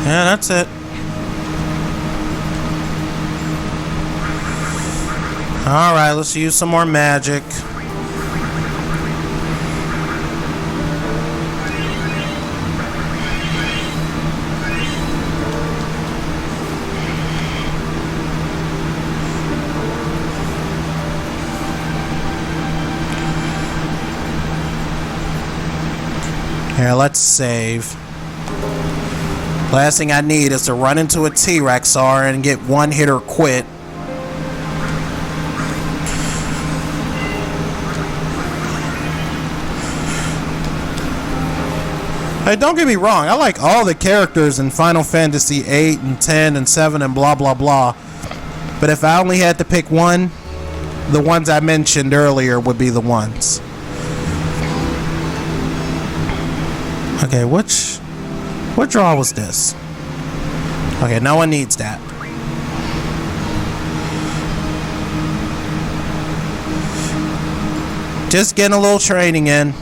yeah, that's it. Alright, let's use some more magic. Here, let's save. Last thing I need is to run into a T-Rex R and get one hit or quit. Hey, don't get me wrong. I like all the characters in Final Fantasy 8 and 10 and 7 and blah, blah, blah. But if I only had to pick one, the ones I mentioned earlier would be the ones. Okay, what draw was this? Okay, no one needs that. Just getting a little training in.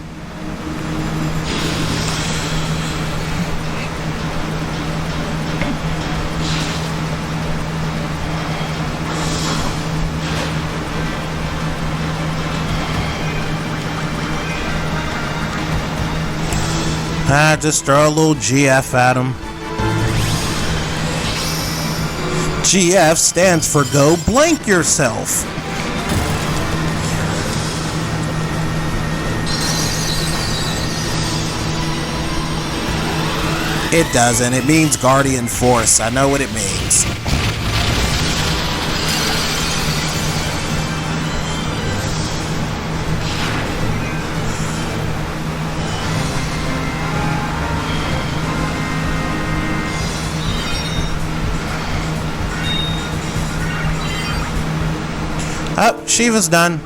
Just throw a little GF at him. GF stands for go blank yourself. It doesn't. It means Guardian Force. I know what it means. Oh, Shiva's done.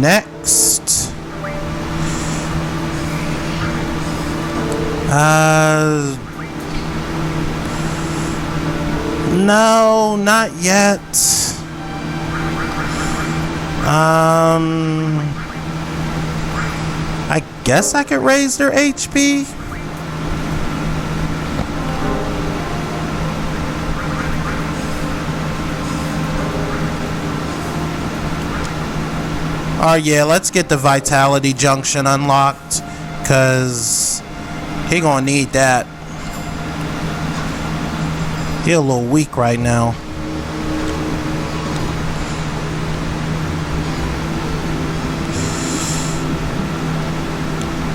Next. No, not yet. I guess I could raise their HP. Oh yeah, let's get the Vitality Junction unlocked, cause he gonna need that. He a little weak right now.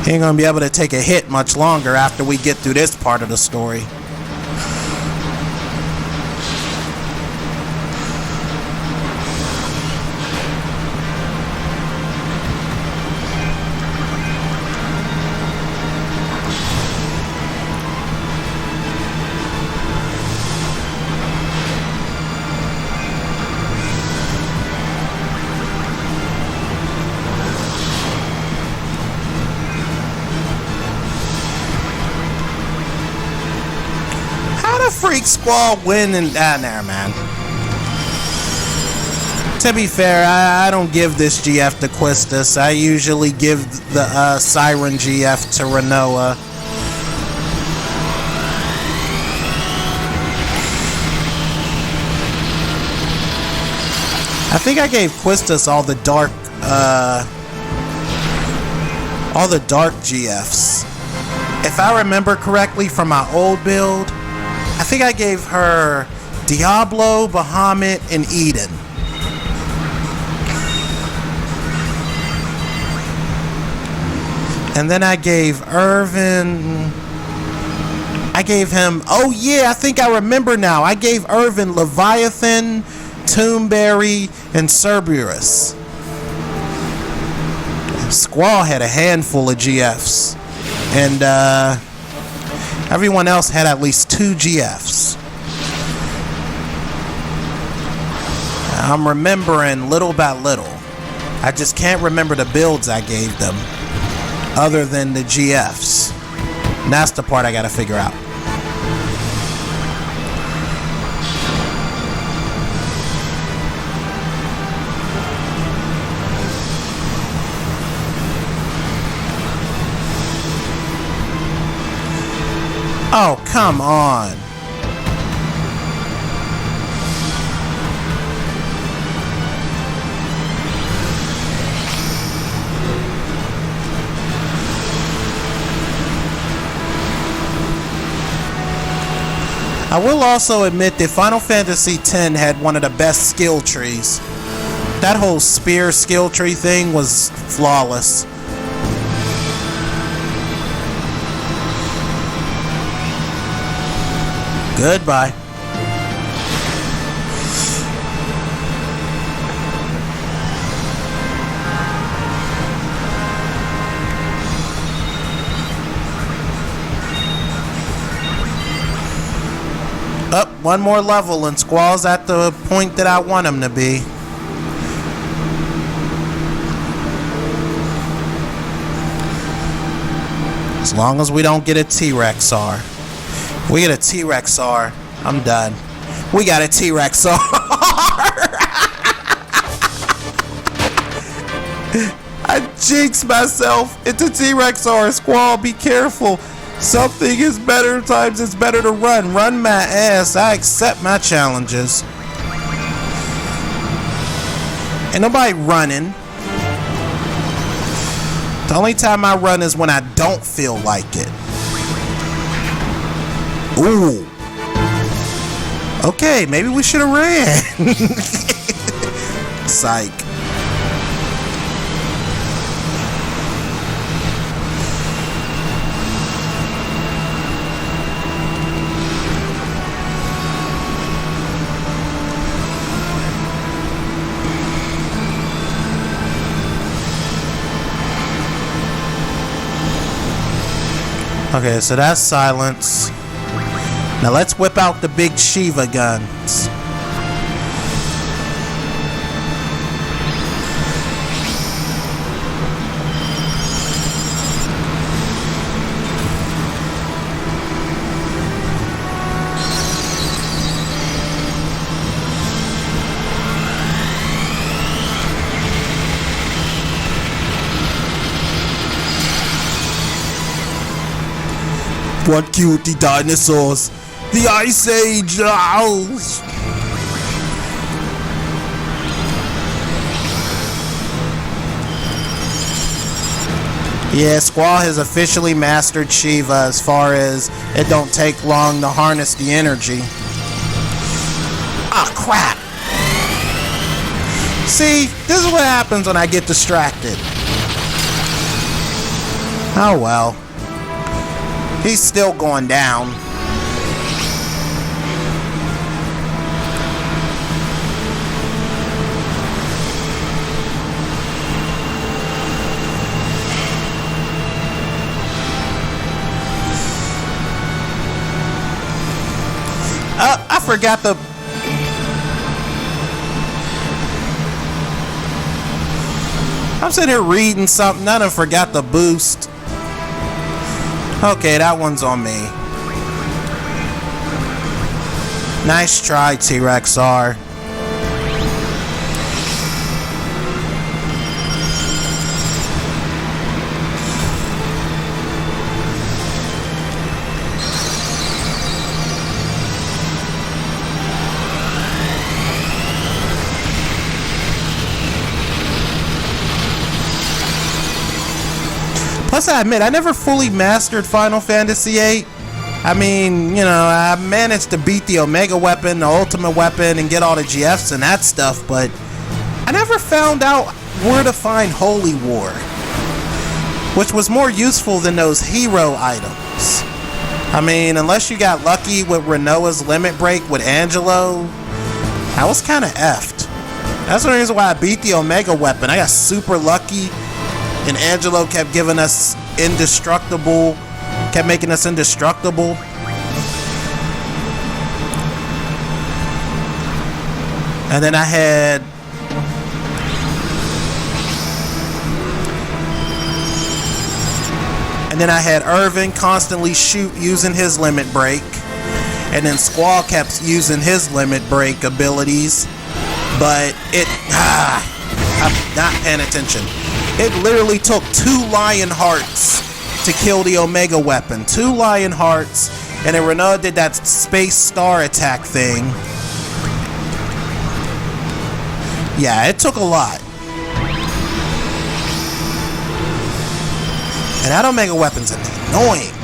He ain't gonna be able to take a hit much longer after we get through this part of the story. Freak Squall win and never man. To be fair, I don't give this GF to Quistis. I usually give the Siren GF to Renoa. I think I gave Quistis all the dark GFs. If I remember correctly from my old build, I think I gave her Diablo, Bahamut, and Eden. And then I gave Irvin... I gave him... Oh yeah, I think I remember now. I gave Irvin Leviathan, Toonberry, and Cerberus. Squall had a handful of GFs. And, everyone else had at least 2 GFs. I'm remembering little by little. I just can't remember the builds I gave them other than the GFs. And that's the part I gotta figure out. Oh, come on. I will also admit that Final Fantasy X had one of the best skill trees. That whole spear skill tree thing was flawless. Goodbye. Up, one more level and Squall's at the point that I want him to be. As long as we don't get a T-Rex-R. We get a T-Rex-R, I'm done. We got a T-Rex-R. I jinxed myself. It's a T-Rex-R. Squall, be careful. Something is better times it's better to run. Run my ass. I accept my challenges. Ain't nobody running. The only time I run is when I don't feel like it. Ooh. Okay, maybe we should have ran. Psych. Okay, so that's silence. Now let's whip out the big Shiva guns. What cutie dinosaurs? The Ice Age owls! Yeah, Squall has officially mastered Shiva as far as it don't take long to harness the energy. Ah, crap! See, this is what happens when I get distracted. Oh well. He's still going down. I forgot the... I'm sitting here reading something. I done forgot the boost. Okay, that one's on me. Nice try, T-Rex R. Plus, I admit, I never fully mastered Final Fantasy VIII. I mean, you know, I managed to beat the Omega Weapon, the Ultimate Weapon, and get all the GFs and that stuff, but I never found out where to find Holy War, which was more useful than those hero items. I mean, unless you got lucky with Renoa's Limit Break with Angelo, I was kind of effed. That's the reason why I beat the Omega Weapon. I got super lucky. And Angelo kept giving us indestructible, kept making us indestructible. And then I had... Irvin constantly shoot using his limit break. And then Squall kept using his limit break abilities. But I'm not paying attention. It literally took 2 Lion Hearts to kill the Omega Weapon. 2 Lion Hearts, and then Renoa did that Space Star attack thing. Yeah, it took a lot. And that Omega Weapon's annoying.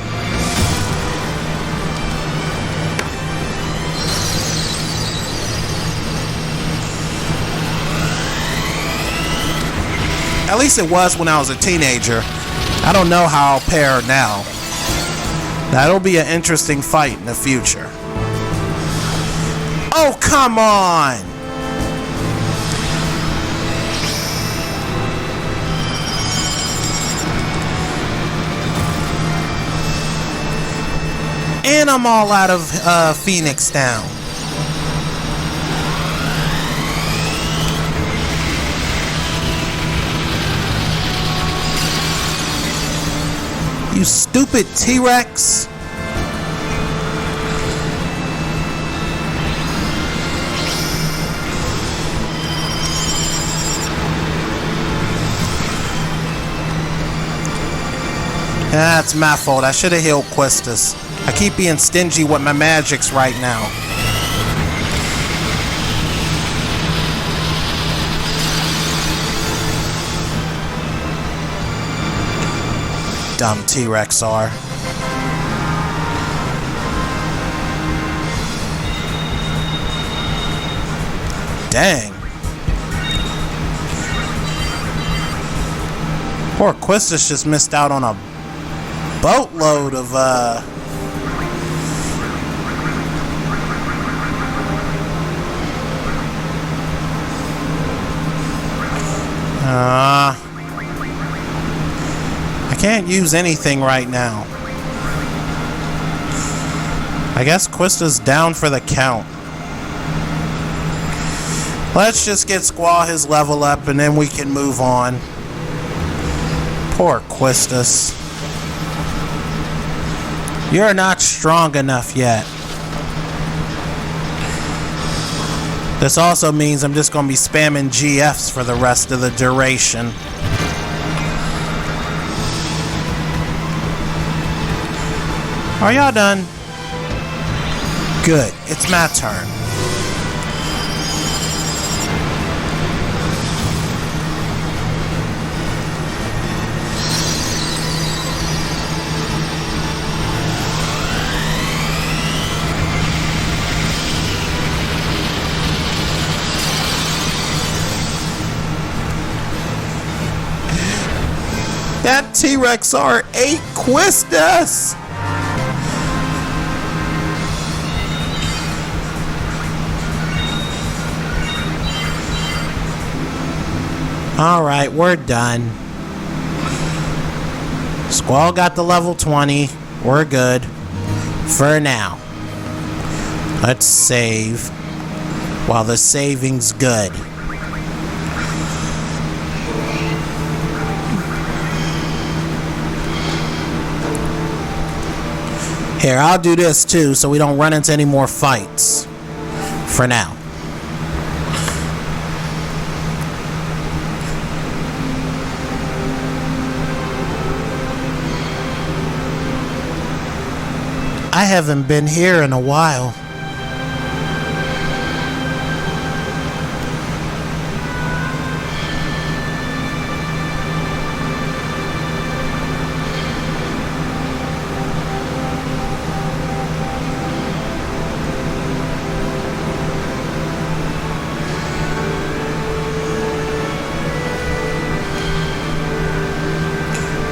At least it was when I was a teenager. I don't know how I'll pair now. That'll be an interesting fight in the future. Oh, come on! And I'm all out of Phoenix down. You stupid T-Rex. That's my fault. I should have healed Quistis. I keep being stingy with my magics right now. Dumb T-Rex are. Dang. Poor Quistis just missed out on a boatload of I can't use anything right now. I guess Quista's down for the count. Let's just get Squall his level up and then we can move on. Poor Quistis. You're not strong enough yet. This also means I'm just going to be spamming GFs for the rest of the duration. Are y'all done? Good. It's my turn. That T-Rex R ate Quistis! Alright, we're done. Squall got the level 20. We're good. For now. Let's save. While the saving's good. Here, I'll do this too so we don't run into any more fights. For now. I haven't been here in a while.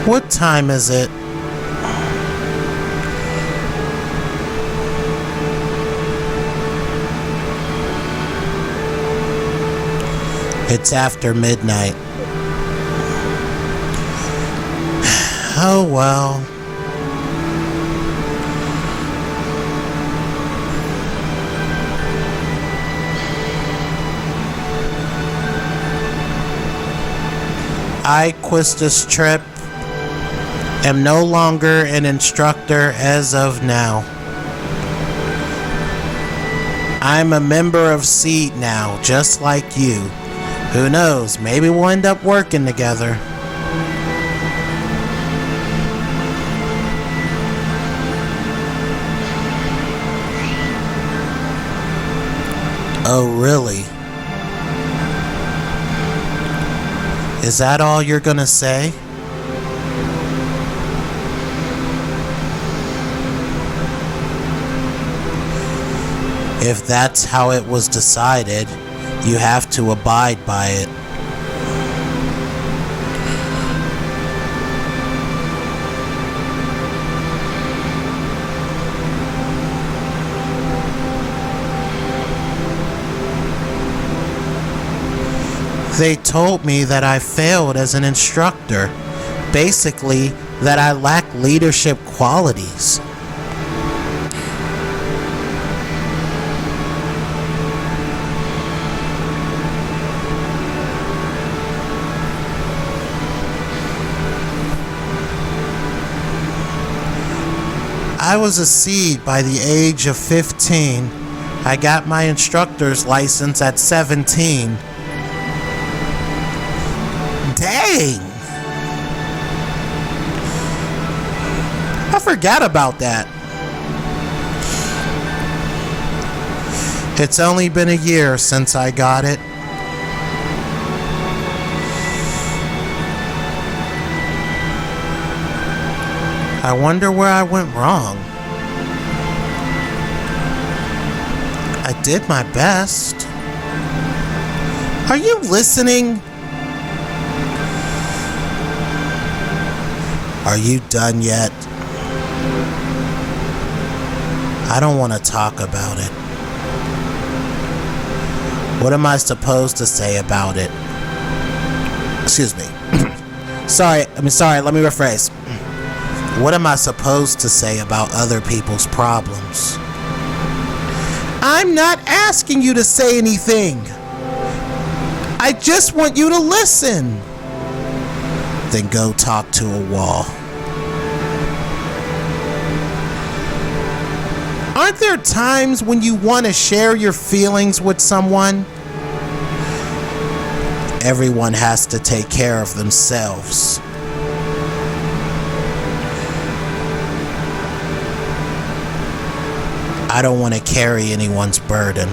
What time is it? It's after midnight. Oh well. I, Quistis Trip, am no longer an instructor as of now. I'm a member of Seed now, just like you. Who knows, maybe we'll end up working together. Oh, really? Is that all you're gonna say? If that's how it was decided, you have to abide by it. They told me that I failed as an instructor. Basically, that I lack leadership qualities. I was a Seed by the age of 15. I got my instructor's license at 17. Dang! I forgot about that. It's only been a year since I got it. I wonder where I went wrong. I did my best. Are you listening? Are you done yet? I don't want to talk about it. What am I supposed to say about it? Excuse me. Sorry, let me rephrase. What am I supposed to say about other people's problems? I'm not asking you to say anything. I just want you to listen. Then go talk to a wall. Aren't there times when you want to share your feelings with someone? Everyone has to take care of themselves. I don't want to carry anyone's burden.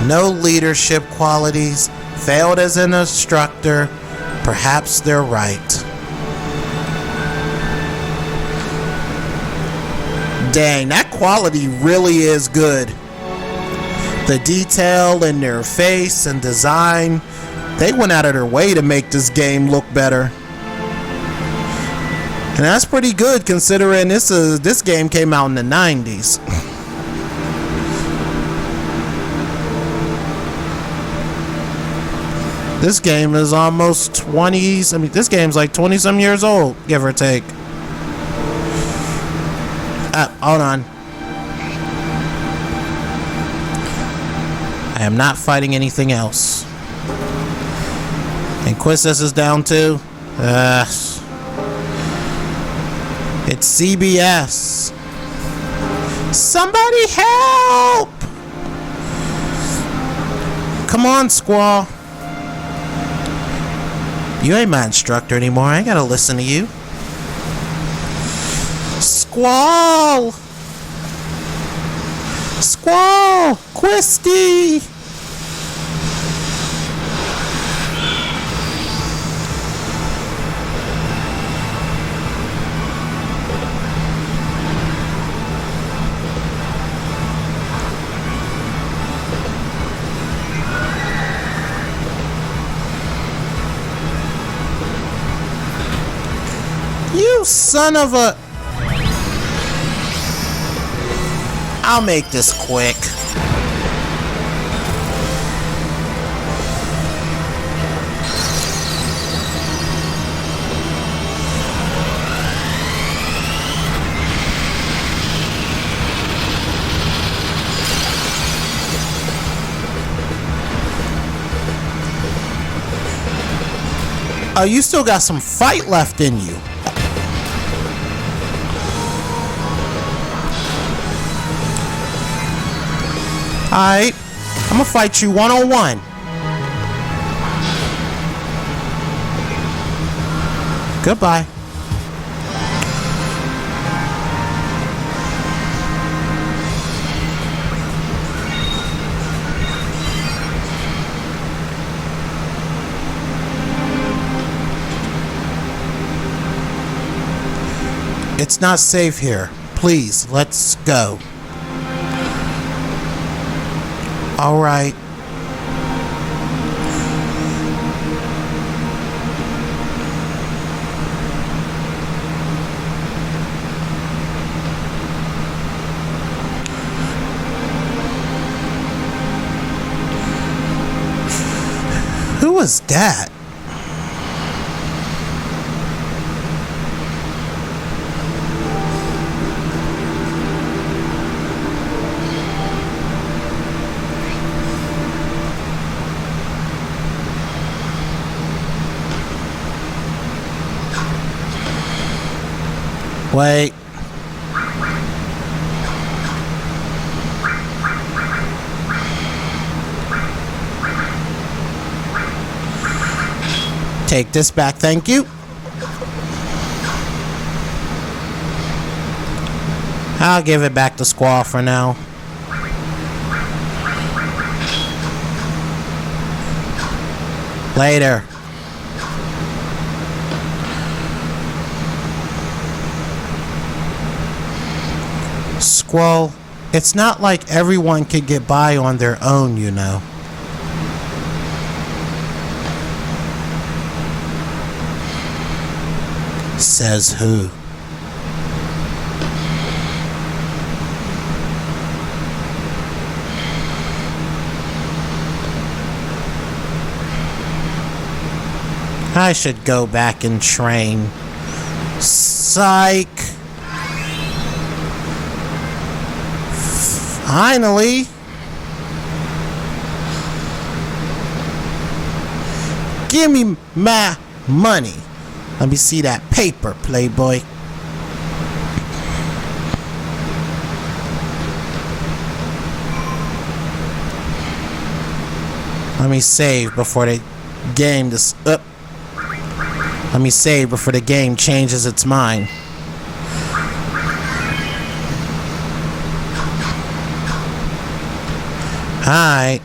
No leadership qualities, failed as an instructor, perhaps they're right. Dang, that quality really is good. The detail in their face and design, they went out of their way to make this game look better. And that's pretty good considering this game came out in the 90s. This game is almost 20s. I mean, this game's like 20-some years old, give or take. Hold on. I am not fighting anything else. And Quistis is down too. It's CBS. Somebody help! Come on, Squall. You ain't my instructor anymore. I ain't gotta listen to you. Squall! Squall! Quisty! You son of a... I'll make this quick. Oh, you still got some fight left in you. Alright, I'm gonna fight you one-on-one. Goodbye. It's not safe here. Please, let's go. All right. Who was that? Wait. Take this back, thank you. I'll give it back to Squall for now. Later. Squall, it's not like everyone can get by on their own, you know. Says who? I should go back and train. Psych. Finally. Give me my money. Let me see that paper, playboy. Let me save before the game Let me save before the game changes its mind. Alright.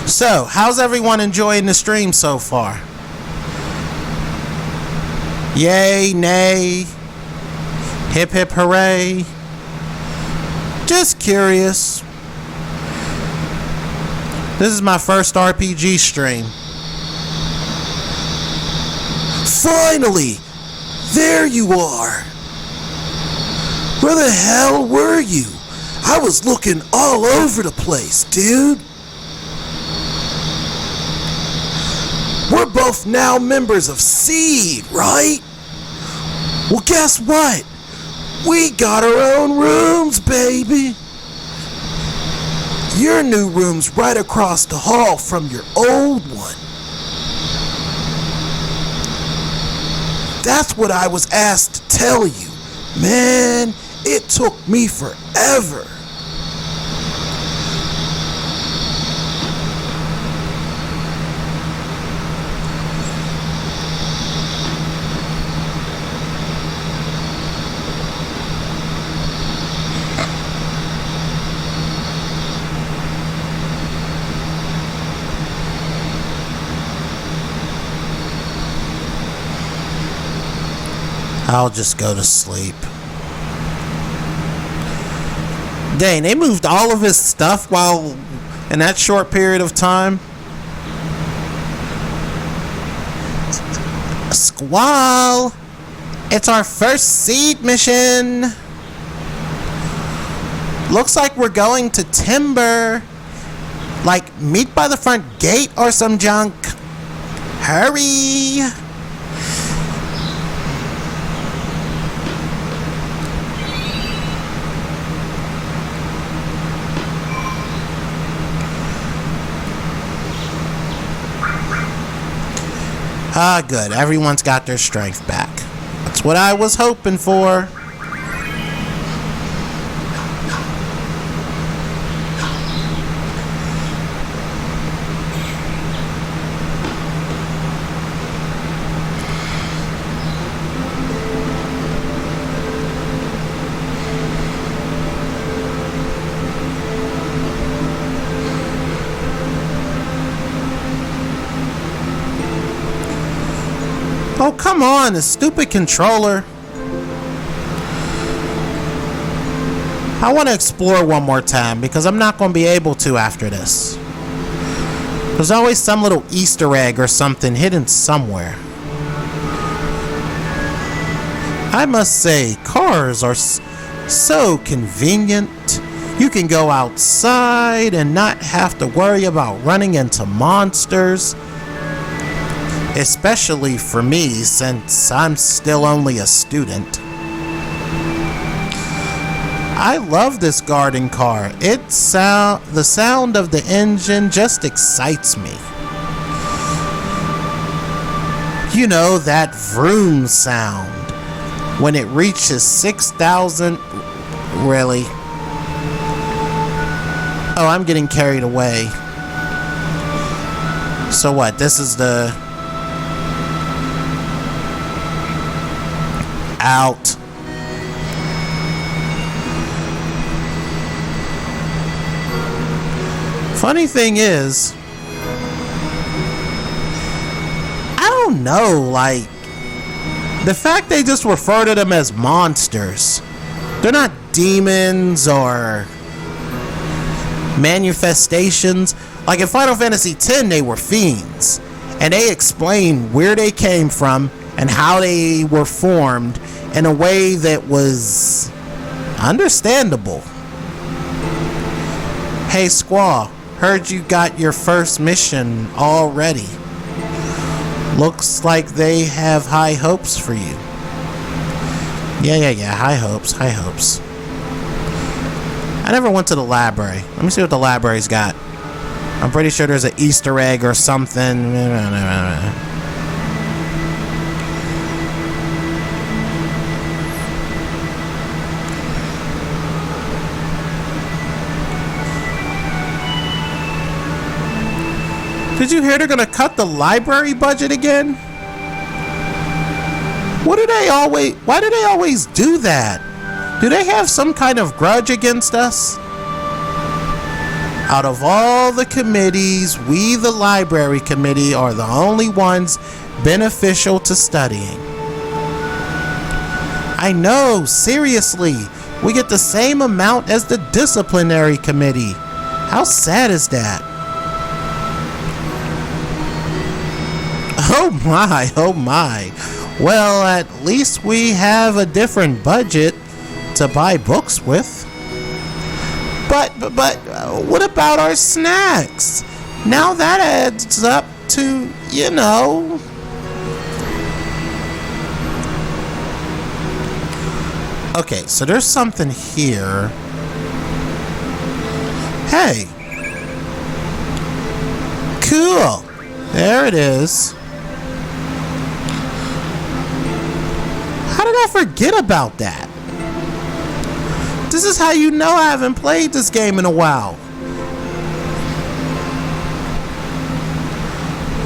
So, how's everyone enjoying the stream so far? Yay, nay, hip hip hooray. Just curious. This is my first RPG stream. Finally! There you are! Where the hell were you? I was looking all over the place, dude. We're both now members of Seed, right? Well, guess what? We got our own rooms, baby. Your new room's right across the hall from your old one. That's what I was asked to tell you. Man, it took me forever. I'll just go to sleep. Dang, they moved all of his stuff while in that short period of time. Squall! It's our first Seed mission. Looks like we're going to Timber. Like, meet by the front gate or some junk. Hurry! Ah, good. Everyone's got their strength back. That's what I was hoping for. Oh, come on, the stupid controller. I want to explore one more time because I'm not going to be able to after this. There's always some little Easter egg or something hidden somewhere. I must say, cars are so convenient. You can go outside and not have to worry about running into monsters. Especially for me, since I'm still only a student. I love this garden car. The sound of the engine just excites me. You know, that vroom sound when it reaches 6,000. Really? Oh, I'm getting carried away. So what? This is the Out. Funny thing is, I don't know, like, the fact they just refer to them as monsters. They're not demons or manifestations. Like in Final Fantasy X, they were fiends. And they explain where they came from and how they were formed in a way that was understandable. Hey Squaw, heard you got your first mission already. Looks like they have high hopes for you. Yeah. High hopes. I never went to the library. Let me see what the library's got. I'm pretty sure there's an Easter egg or something. Did you hear they're gonna cut the library budget again? Why do they always do that? Do they have some kind of grudge against us? Out of all the committees, we, the library committee, are the only ones beneficial to studying. I know, seriously. We get the same amount as the disciplinary committee. How sad is that? Oh my. Well, at least we have a different budget to buy books with. But what about our snacks? Now that adds up to, you know. Okay, so there's something here. Hey. Cool. There it is. How did I forget about that? This is how you know I haven't played this game in a while.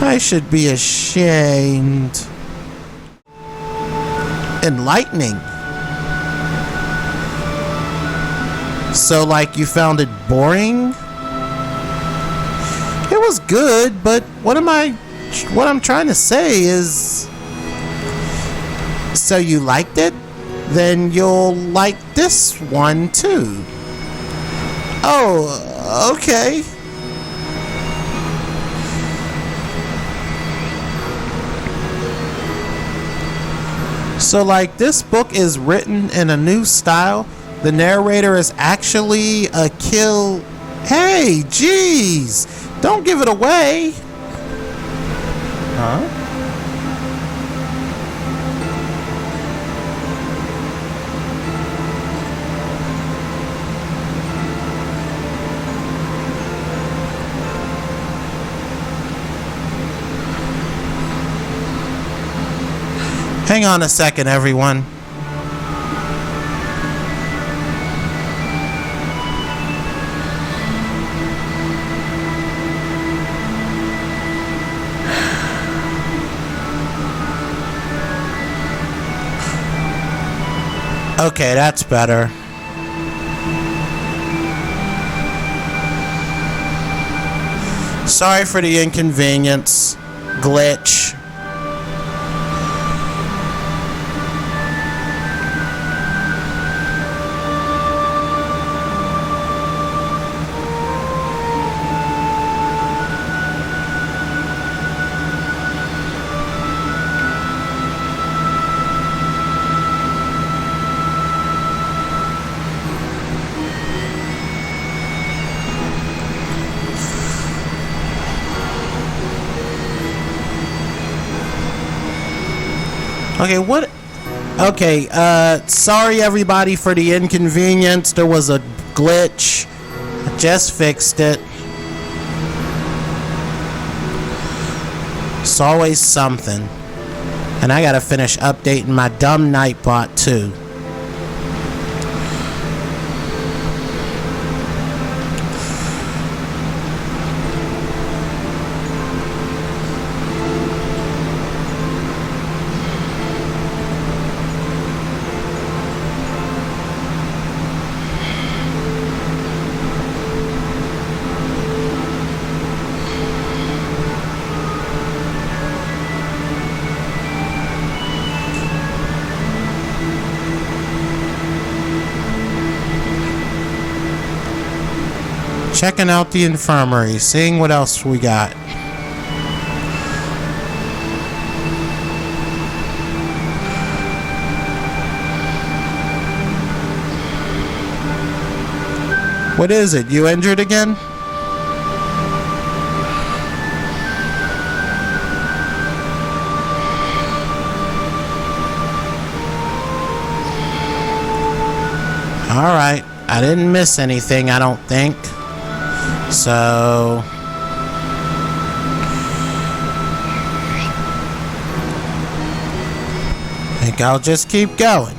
I should be ashamed. Enlightening. So, like, you found it boring? It was good, but what I'm trying to say is, so you liked it? Then you'll like this one too. Oh, okay. So, like, this book is written in a new style. The narrator is actually a kill. Hey, jeez, don't give it away. Huh? Hang on a second, everyone. Okay, that's better. Sorry for the inconvenience. Glitch. Okay, what? Okay, sorry everybody for the inconvenience. There was a glitch. I just fixed it. It's always something. And I gotta finish updating my dumb Nightbot too. checking out the infirmary, seeing what else we got. What is it? You injured again? Alright, I didn't miss anything, I don't think. So... I think I'll just keep going.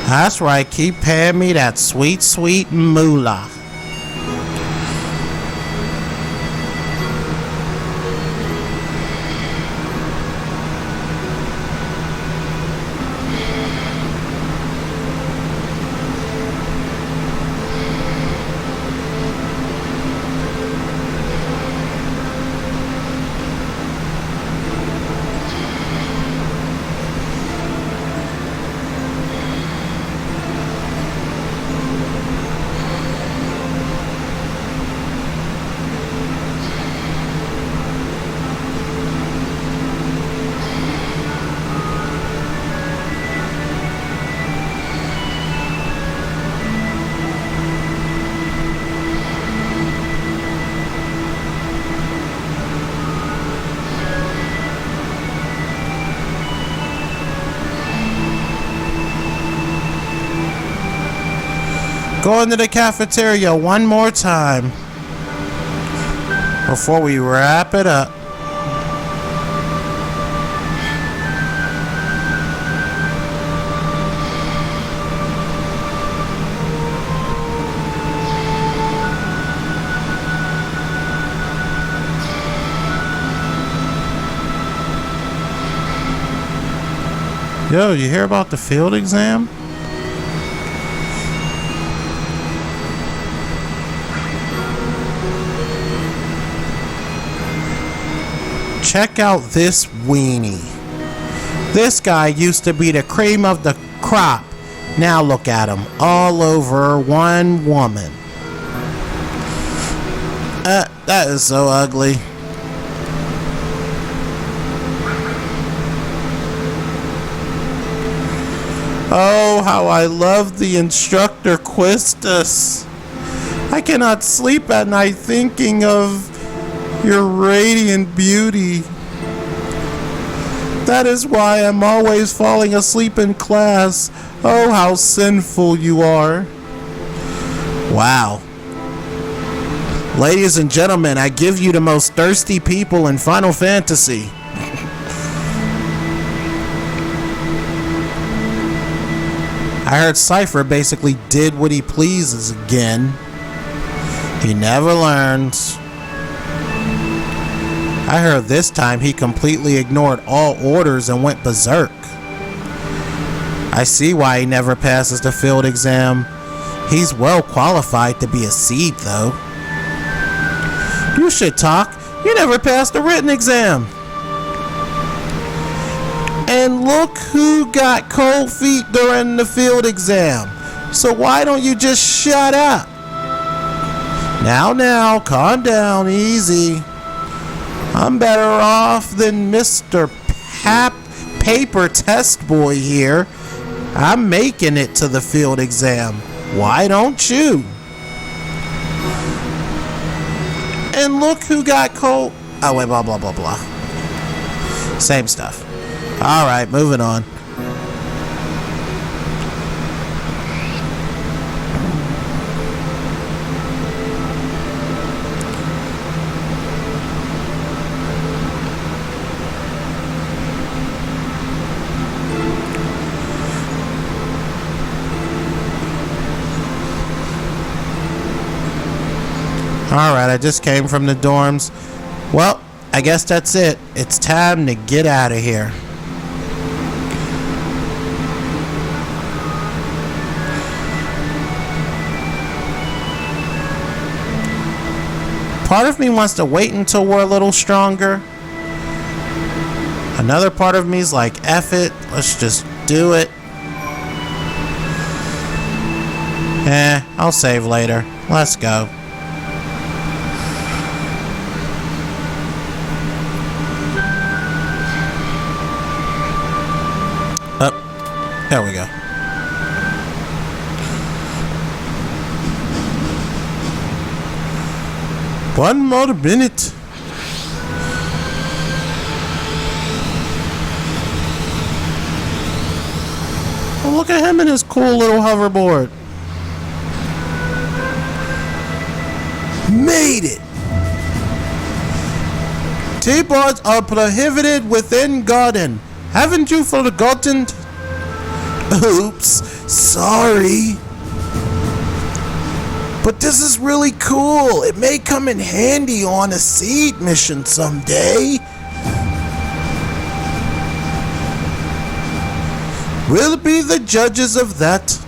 That's right, keep paying me that sweet, sweet moolah. Going to the cafeteria one more time before we wrap it up. Yo, you hear about the field exam? Check out this weenie. This guy used to be the cream of the crop. Now look at him, all over one woman. That is so ugly. Oh, how I love the instructor Quistus. I cannot sleep at night thinking of your radiant beauty. That is why I'm always falling asleep in class. Oh, how sinful you are. Wow. Ladies and gentlemen, I give you the most thirsty people in Final Fantasy. I heard Cypher basically did what he pleases again. He never learns. I heard this time he completely ignored all orders and went berserk. I see why he never passes the field exam. He's well qualified to be a seed, though. You should talk. You never passed the written exam. And look who got cold feet during the field exam. So why don't you just shut up? Now, calm down, easy. I'm better off than Mr. Paper Test Boy here. I'm making it to the field exam. Why don't you? And look who got cold. Oh, wait, blah, blah, blah, blah. Same stuff. Alright, moving on. Alright, I just came from the dorms. Well, I guess that's it. It's time to get out of here. Part of me wants to wait until we're a little stronger. Another part of me is like, F it, let's just do it. I'll save later. Let's go. Oh, there we go. One more minute. Oh, look at him in his cool little hoverboard. Made it! T-boards are prohibited within garden. Haven't you forgotten? Oops, sorry. But this is really cool. It may come in handy on a seed mission someday. We'll be the judges of that.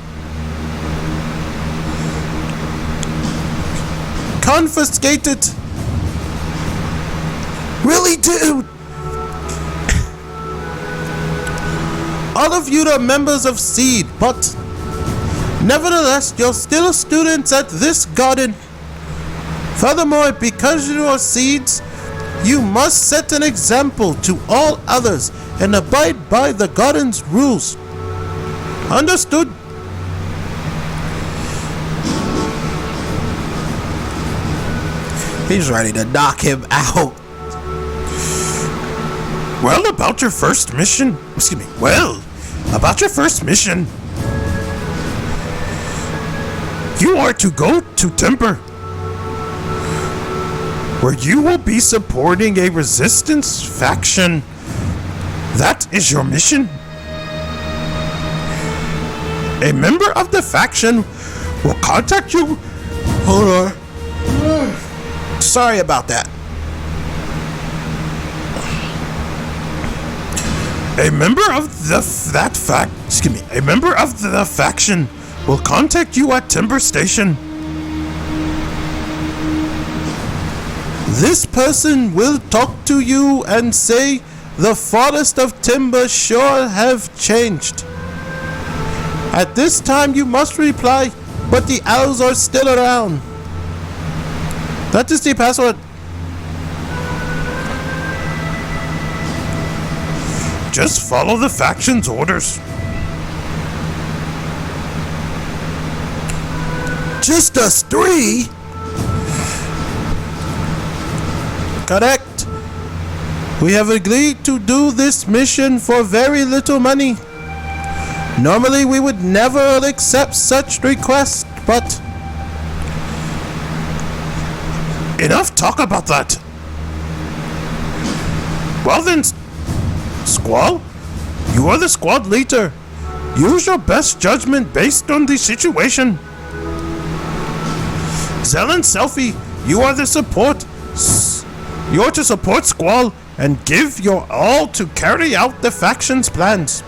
Confiscate it. Really, dude? All of you are members of Seed, but nevertheless, you're still students at this garden. Furthermore, because you are Seeds, you must set an example to all others and abide by the garden's rules. Understood? He's ready to knock him out. Well, about your first mission. About your first mission. You are to go to Timber, where you will be supporting a resistance faction. That is your mission. A member of the faction will contact you. Hold on. Sorry about that. A member of the faction will contact you at Timber Station. This person will talk to you and say the forest of timber sure have changed. At this time you must reply, but the owls are still around. That is the password. Just follow the faction's orders. Just us three? Correct. We have agreed to do this mission for very little money. Normally we would never accept such requests, but... Enough talk about that. Well then, Squall, you are the squad leader. Use your best judgment based on the situation. Zell and Selfie, you are the support. You are to support Squall and give your all to carry out the faction's plans.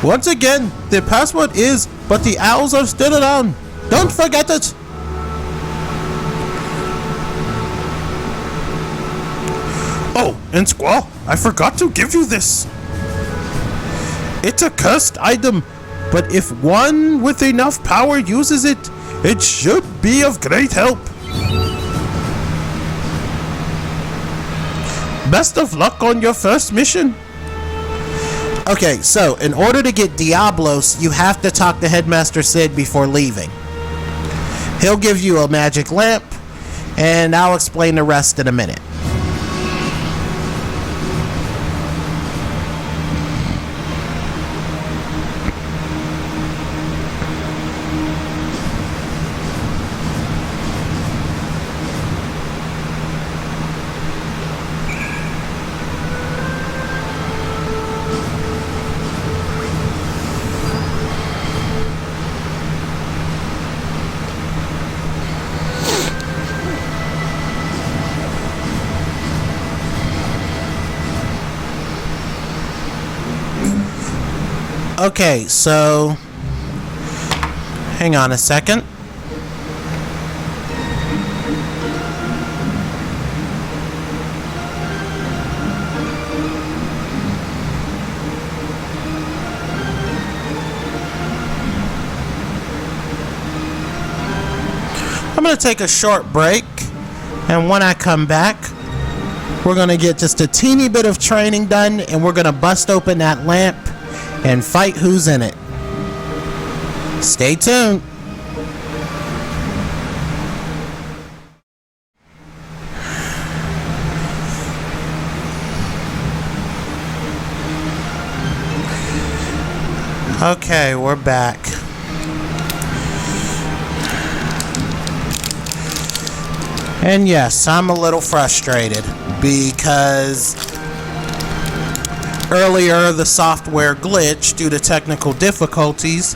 Once again, the password is, but the owls are still around. Don't forget it. Oh, and Squall, I forgot to give you this. It's a cursed item, but if one with enough power uses it, it should be of great help. Best of luck on your first mission. Okay, so in order to get Diablos, you have to talk to Headmaster Sid before leaving. He'll give you a magic lamp, and I'll explain the rest in a minute. Okay, so hang on a second. going to take a short break, and when I come back, we're going to get just a teeny bit of training done, and we're going to bust open that lamp and fight who's in it. Stay tuned. Okay, we're back. And yes, I'm a little frustrated because earlier the software glitched due to technical difficulties,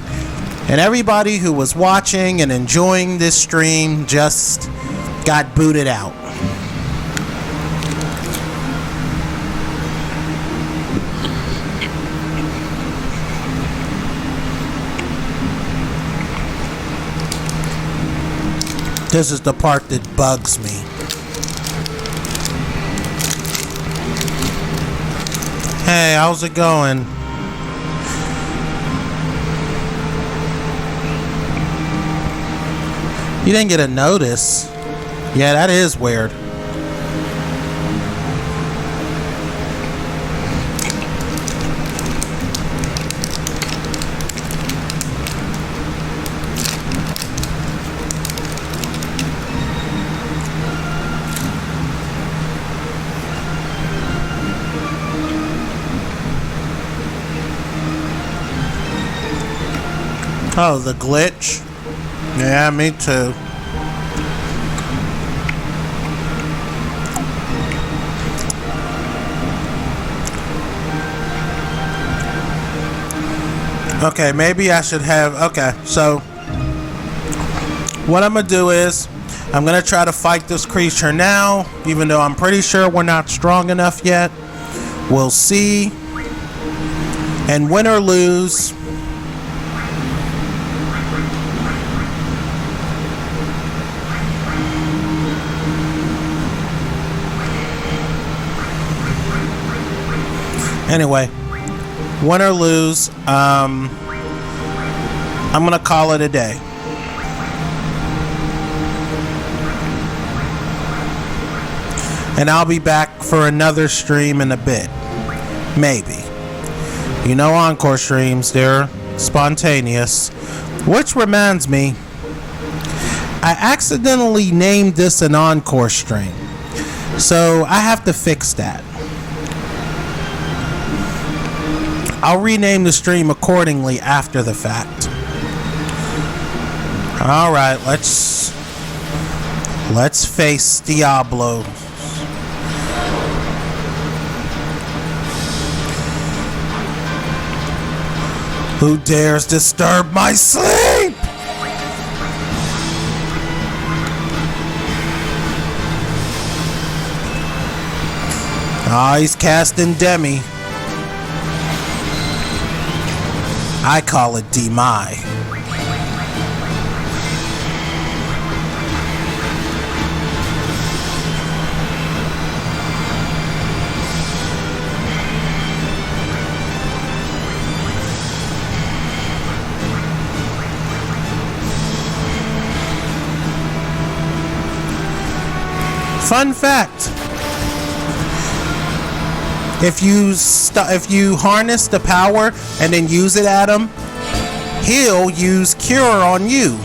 and everybody who was watching and enjoying this stream just got booted out. This is the part that bugs me. Hey, how's it going? You didn't get a notice. Yeah, that is weird. Oh, the glitch? Yeah, me too. Okay, maybe I should have... Okay, so what I'm going to do is I'm going to try to fight this creature now, even though I'm pretty sure we're not strong enough yet. We'll see. And win or lose... Anyway, win or lose, I'm gonna call it a day. And I'll be back for another stream in a bit. Maybe. You know, encore streams, they're spontaneous. Which reminds me, I accidentally named this an encore stream. So I have to fix that. I'll rename the stream accordingly after the fact. Alright, let's face Diablo. Who dares disturb my sleep? Ah, he's casting Demi. I call it Demai. Fun fact. If you harness the power and then use it at him, he'll use Cure on you.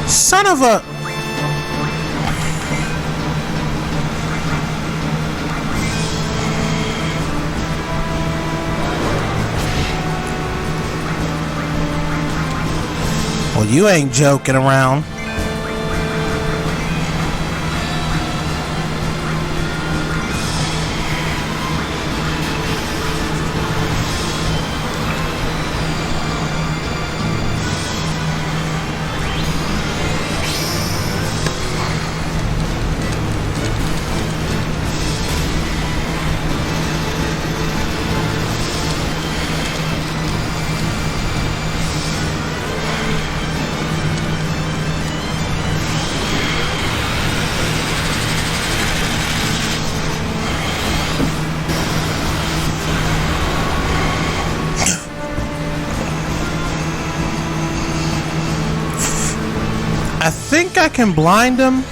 Son of a... Well, you ain't joking around. I think I can blind him.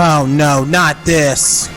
Oh no, not this.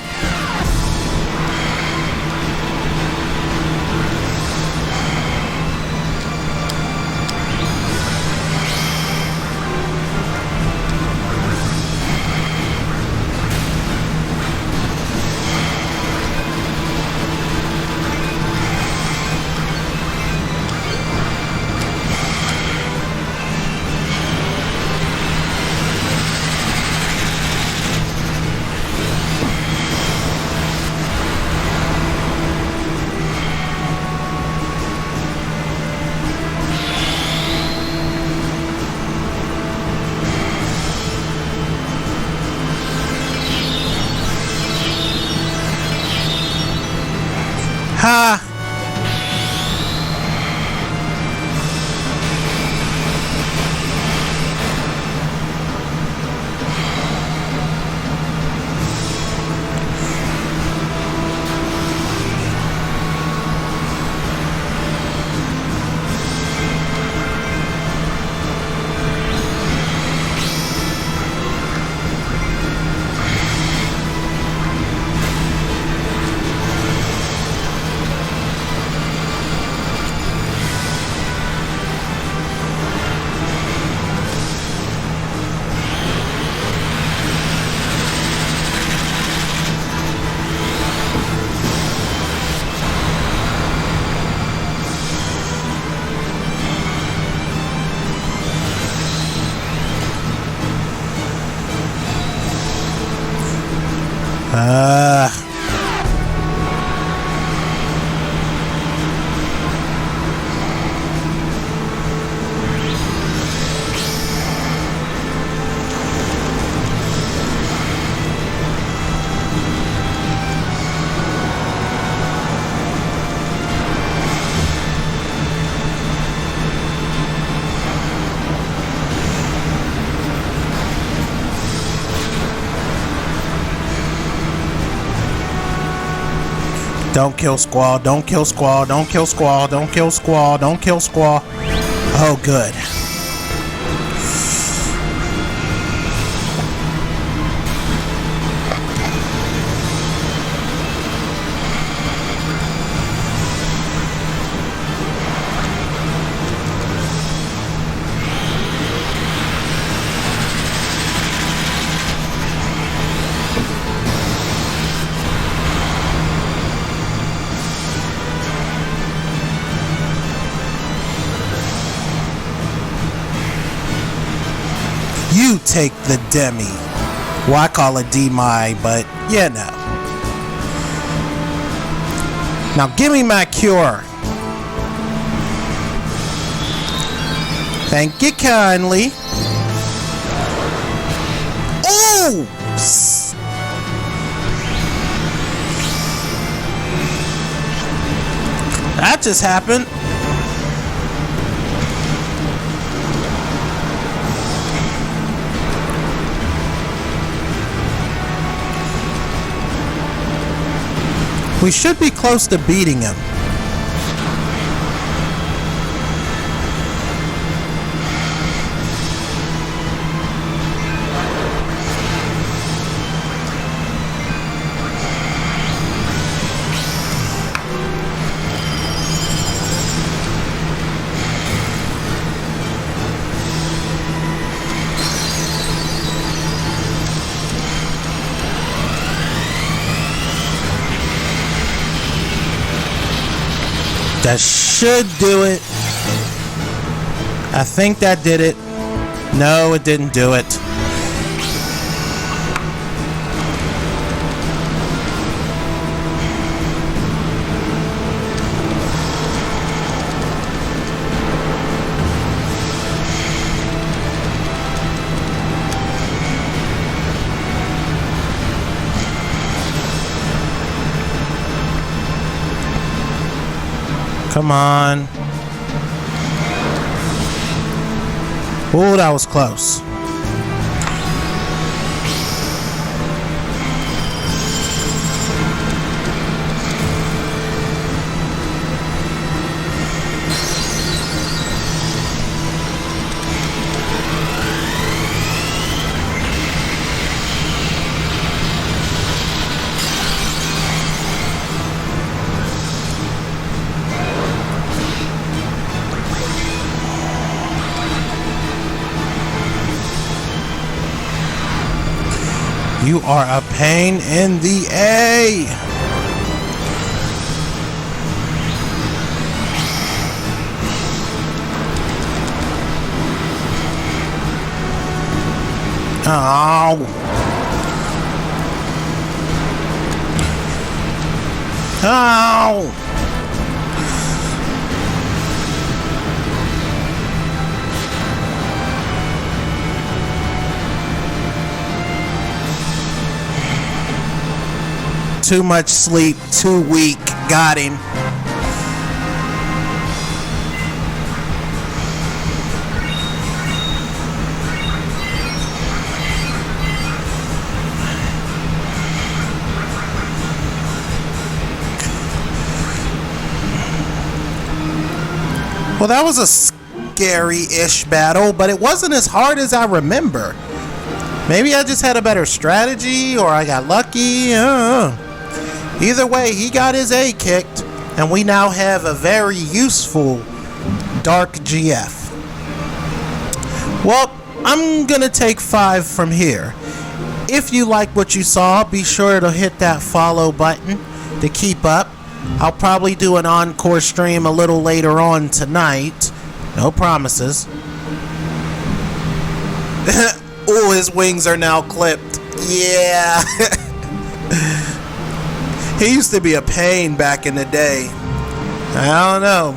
Ha! Don't kill Squall, don't kill Squall, don't kill Squall, don't kill Squall, don't kill Squall. Oh, good. You take the demi. Well, I call it demi, but you know. Now give me my cure. Thank you kindly. Oh! That just happened. We should be close to beating him. That should do it. I think that did it. No, it didn't do it. Come on. Ooh, that was close. You are a pain in the A. Ow. Ow. Too much sleep, too weak. Got him. Well, that was a scary-ish battle, but it wasn't as hard as I remember. Maybe I just had a better strategy, or I got lucky. Either way, he got his A kicked, and we now have a very useful Dark GF. Well, I'm gonna take 5 from here. If you like what you saw, be sure to hit that follow button to keep up. I'll probably do an encore stream a little later on tonight. No promises. Ooh, his wings are now clipped. Yeah. He used to be a pain back in the day. I don't know.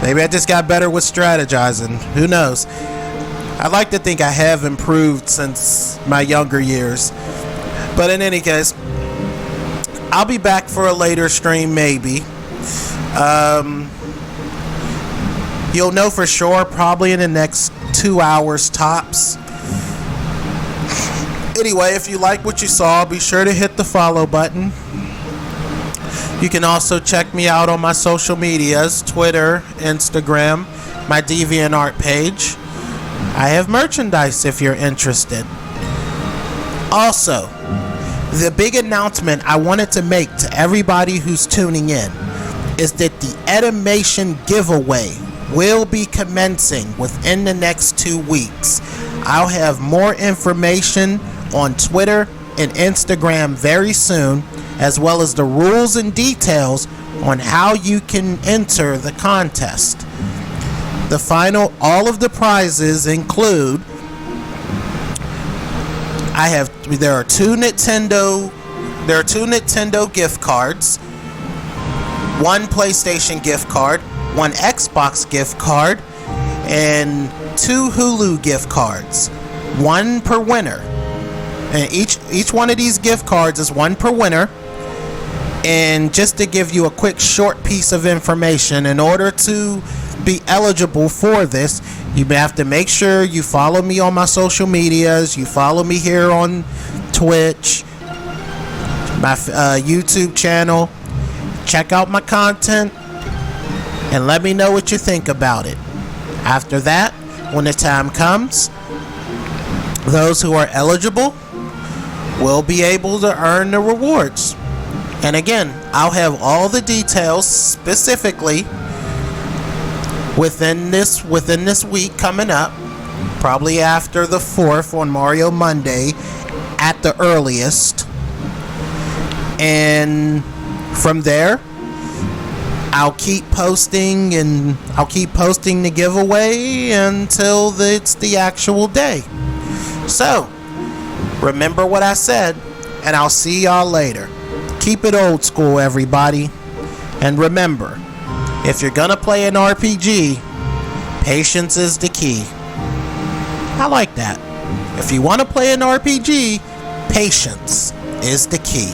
Maybe I just got better with strategizing. Who knows? I'd like to think I have improved since my younger years. But in any case, I'll be back for a later stream maybe. You'll know for sure probably in the next 2 hours tops. Anyway, if you like what you saw, be sure to hit the follow button. You can also check me out on my social medias, Twitter, Instagram, my DeviantArt page. I have merchandise if you're interested. Also, the big announcement I wanted to make to everybody who's tuning in is that the Edimation giveaway will be commencing within the next 2 weeks. I'll have more information on Twitter and Instagram very soon, as well as the rules and details on how you can enter the contest. All of the prizes include, there are two Nintendo gift cards, one PlayStation gift card, one Xbox gift card, and 2 Hulu gift cards, one per winner. And each one of these gift cards is one per winner. And just to give you a quick short piece of information, in order to be eligible for this, you have to make sure you follow me on my social medias, you follow me here on Twitch, my YouTube channel, check out my content, and let me know what you think about it. After that, when the time comes, those who are eligible will be able to earn the rewards. And again, I'll have all the details specifically within this week coming up, probably after the 4th on Mario Monday at the earliest. And from there, I'll keep posting the giveaway until it's the actual day. So, remember what I said, and I'll see y'all later. Keep it old school, everybody. And remember, if you're gonna play an RPG, patience is the key. I like that. If you want to play an RPG, patience is the key.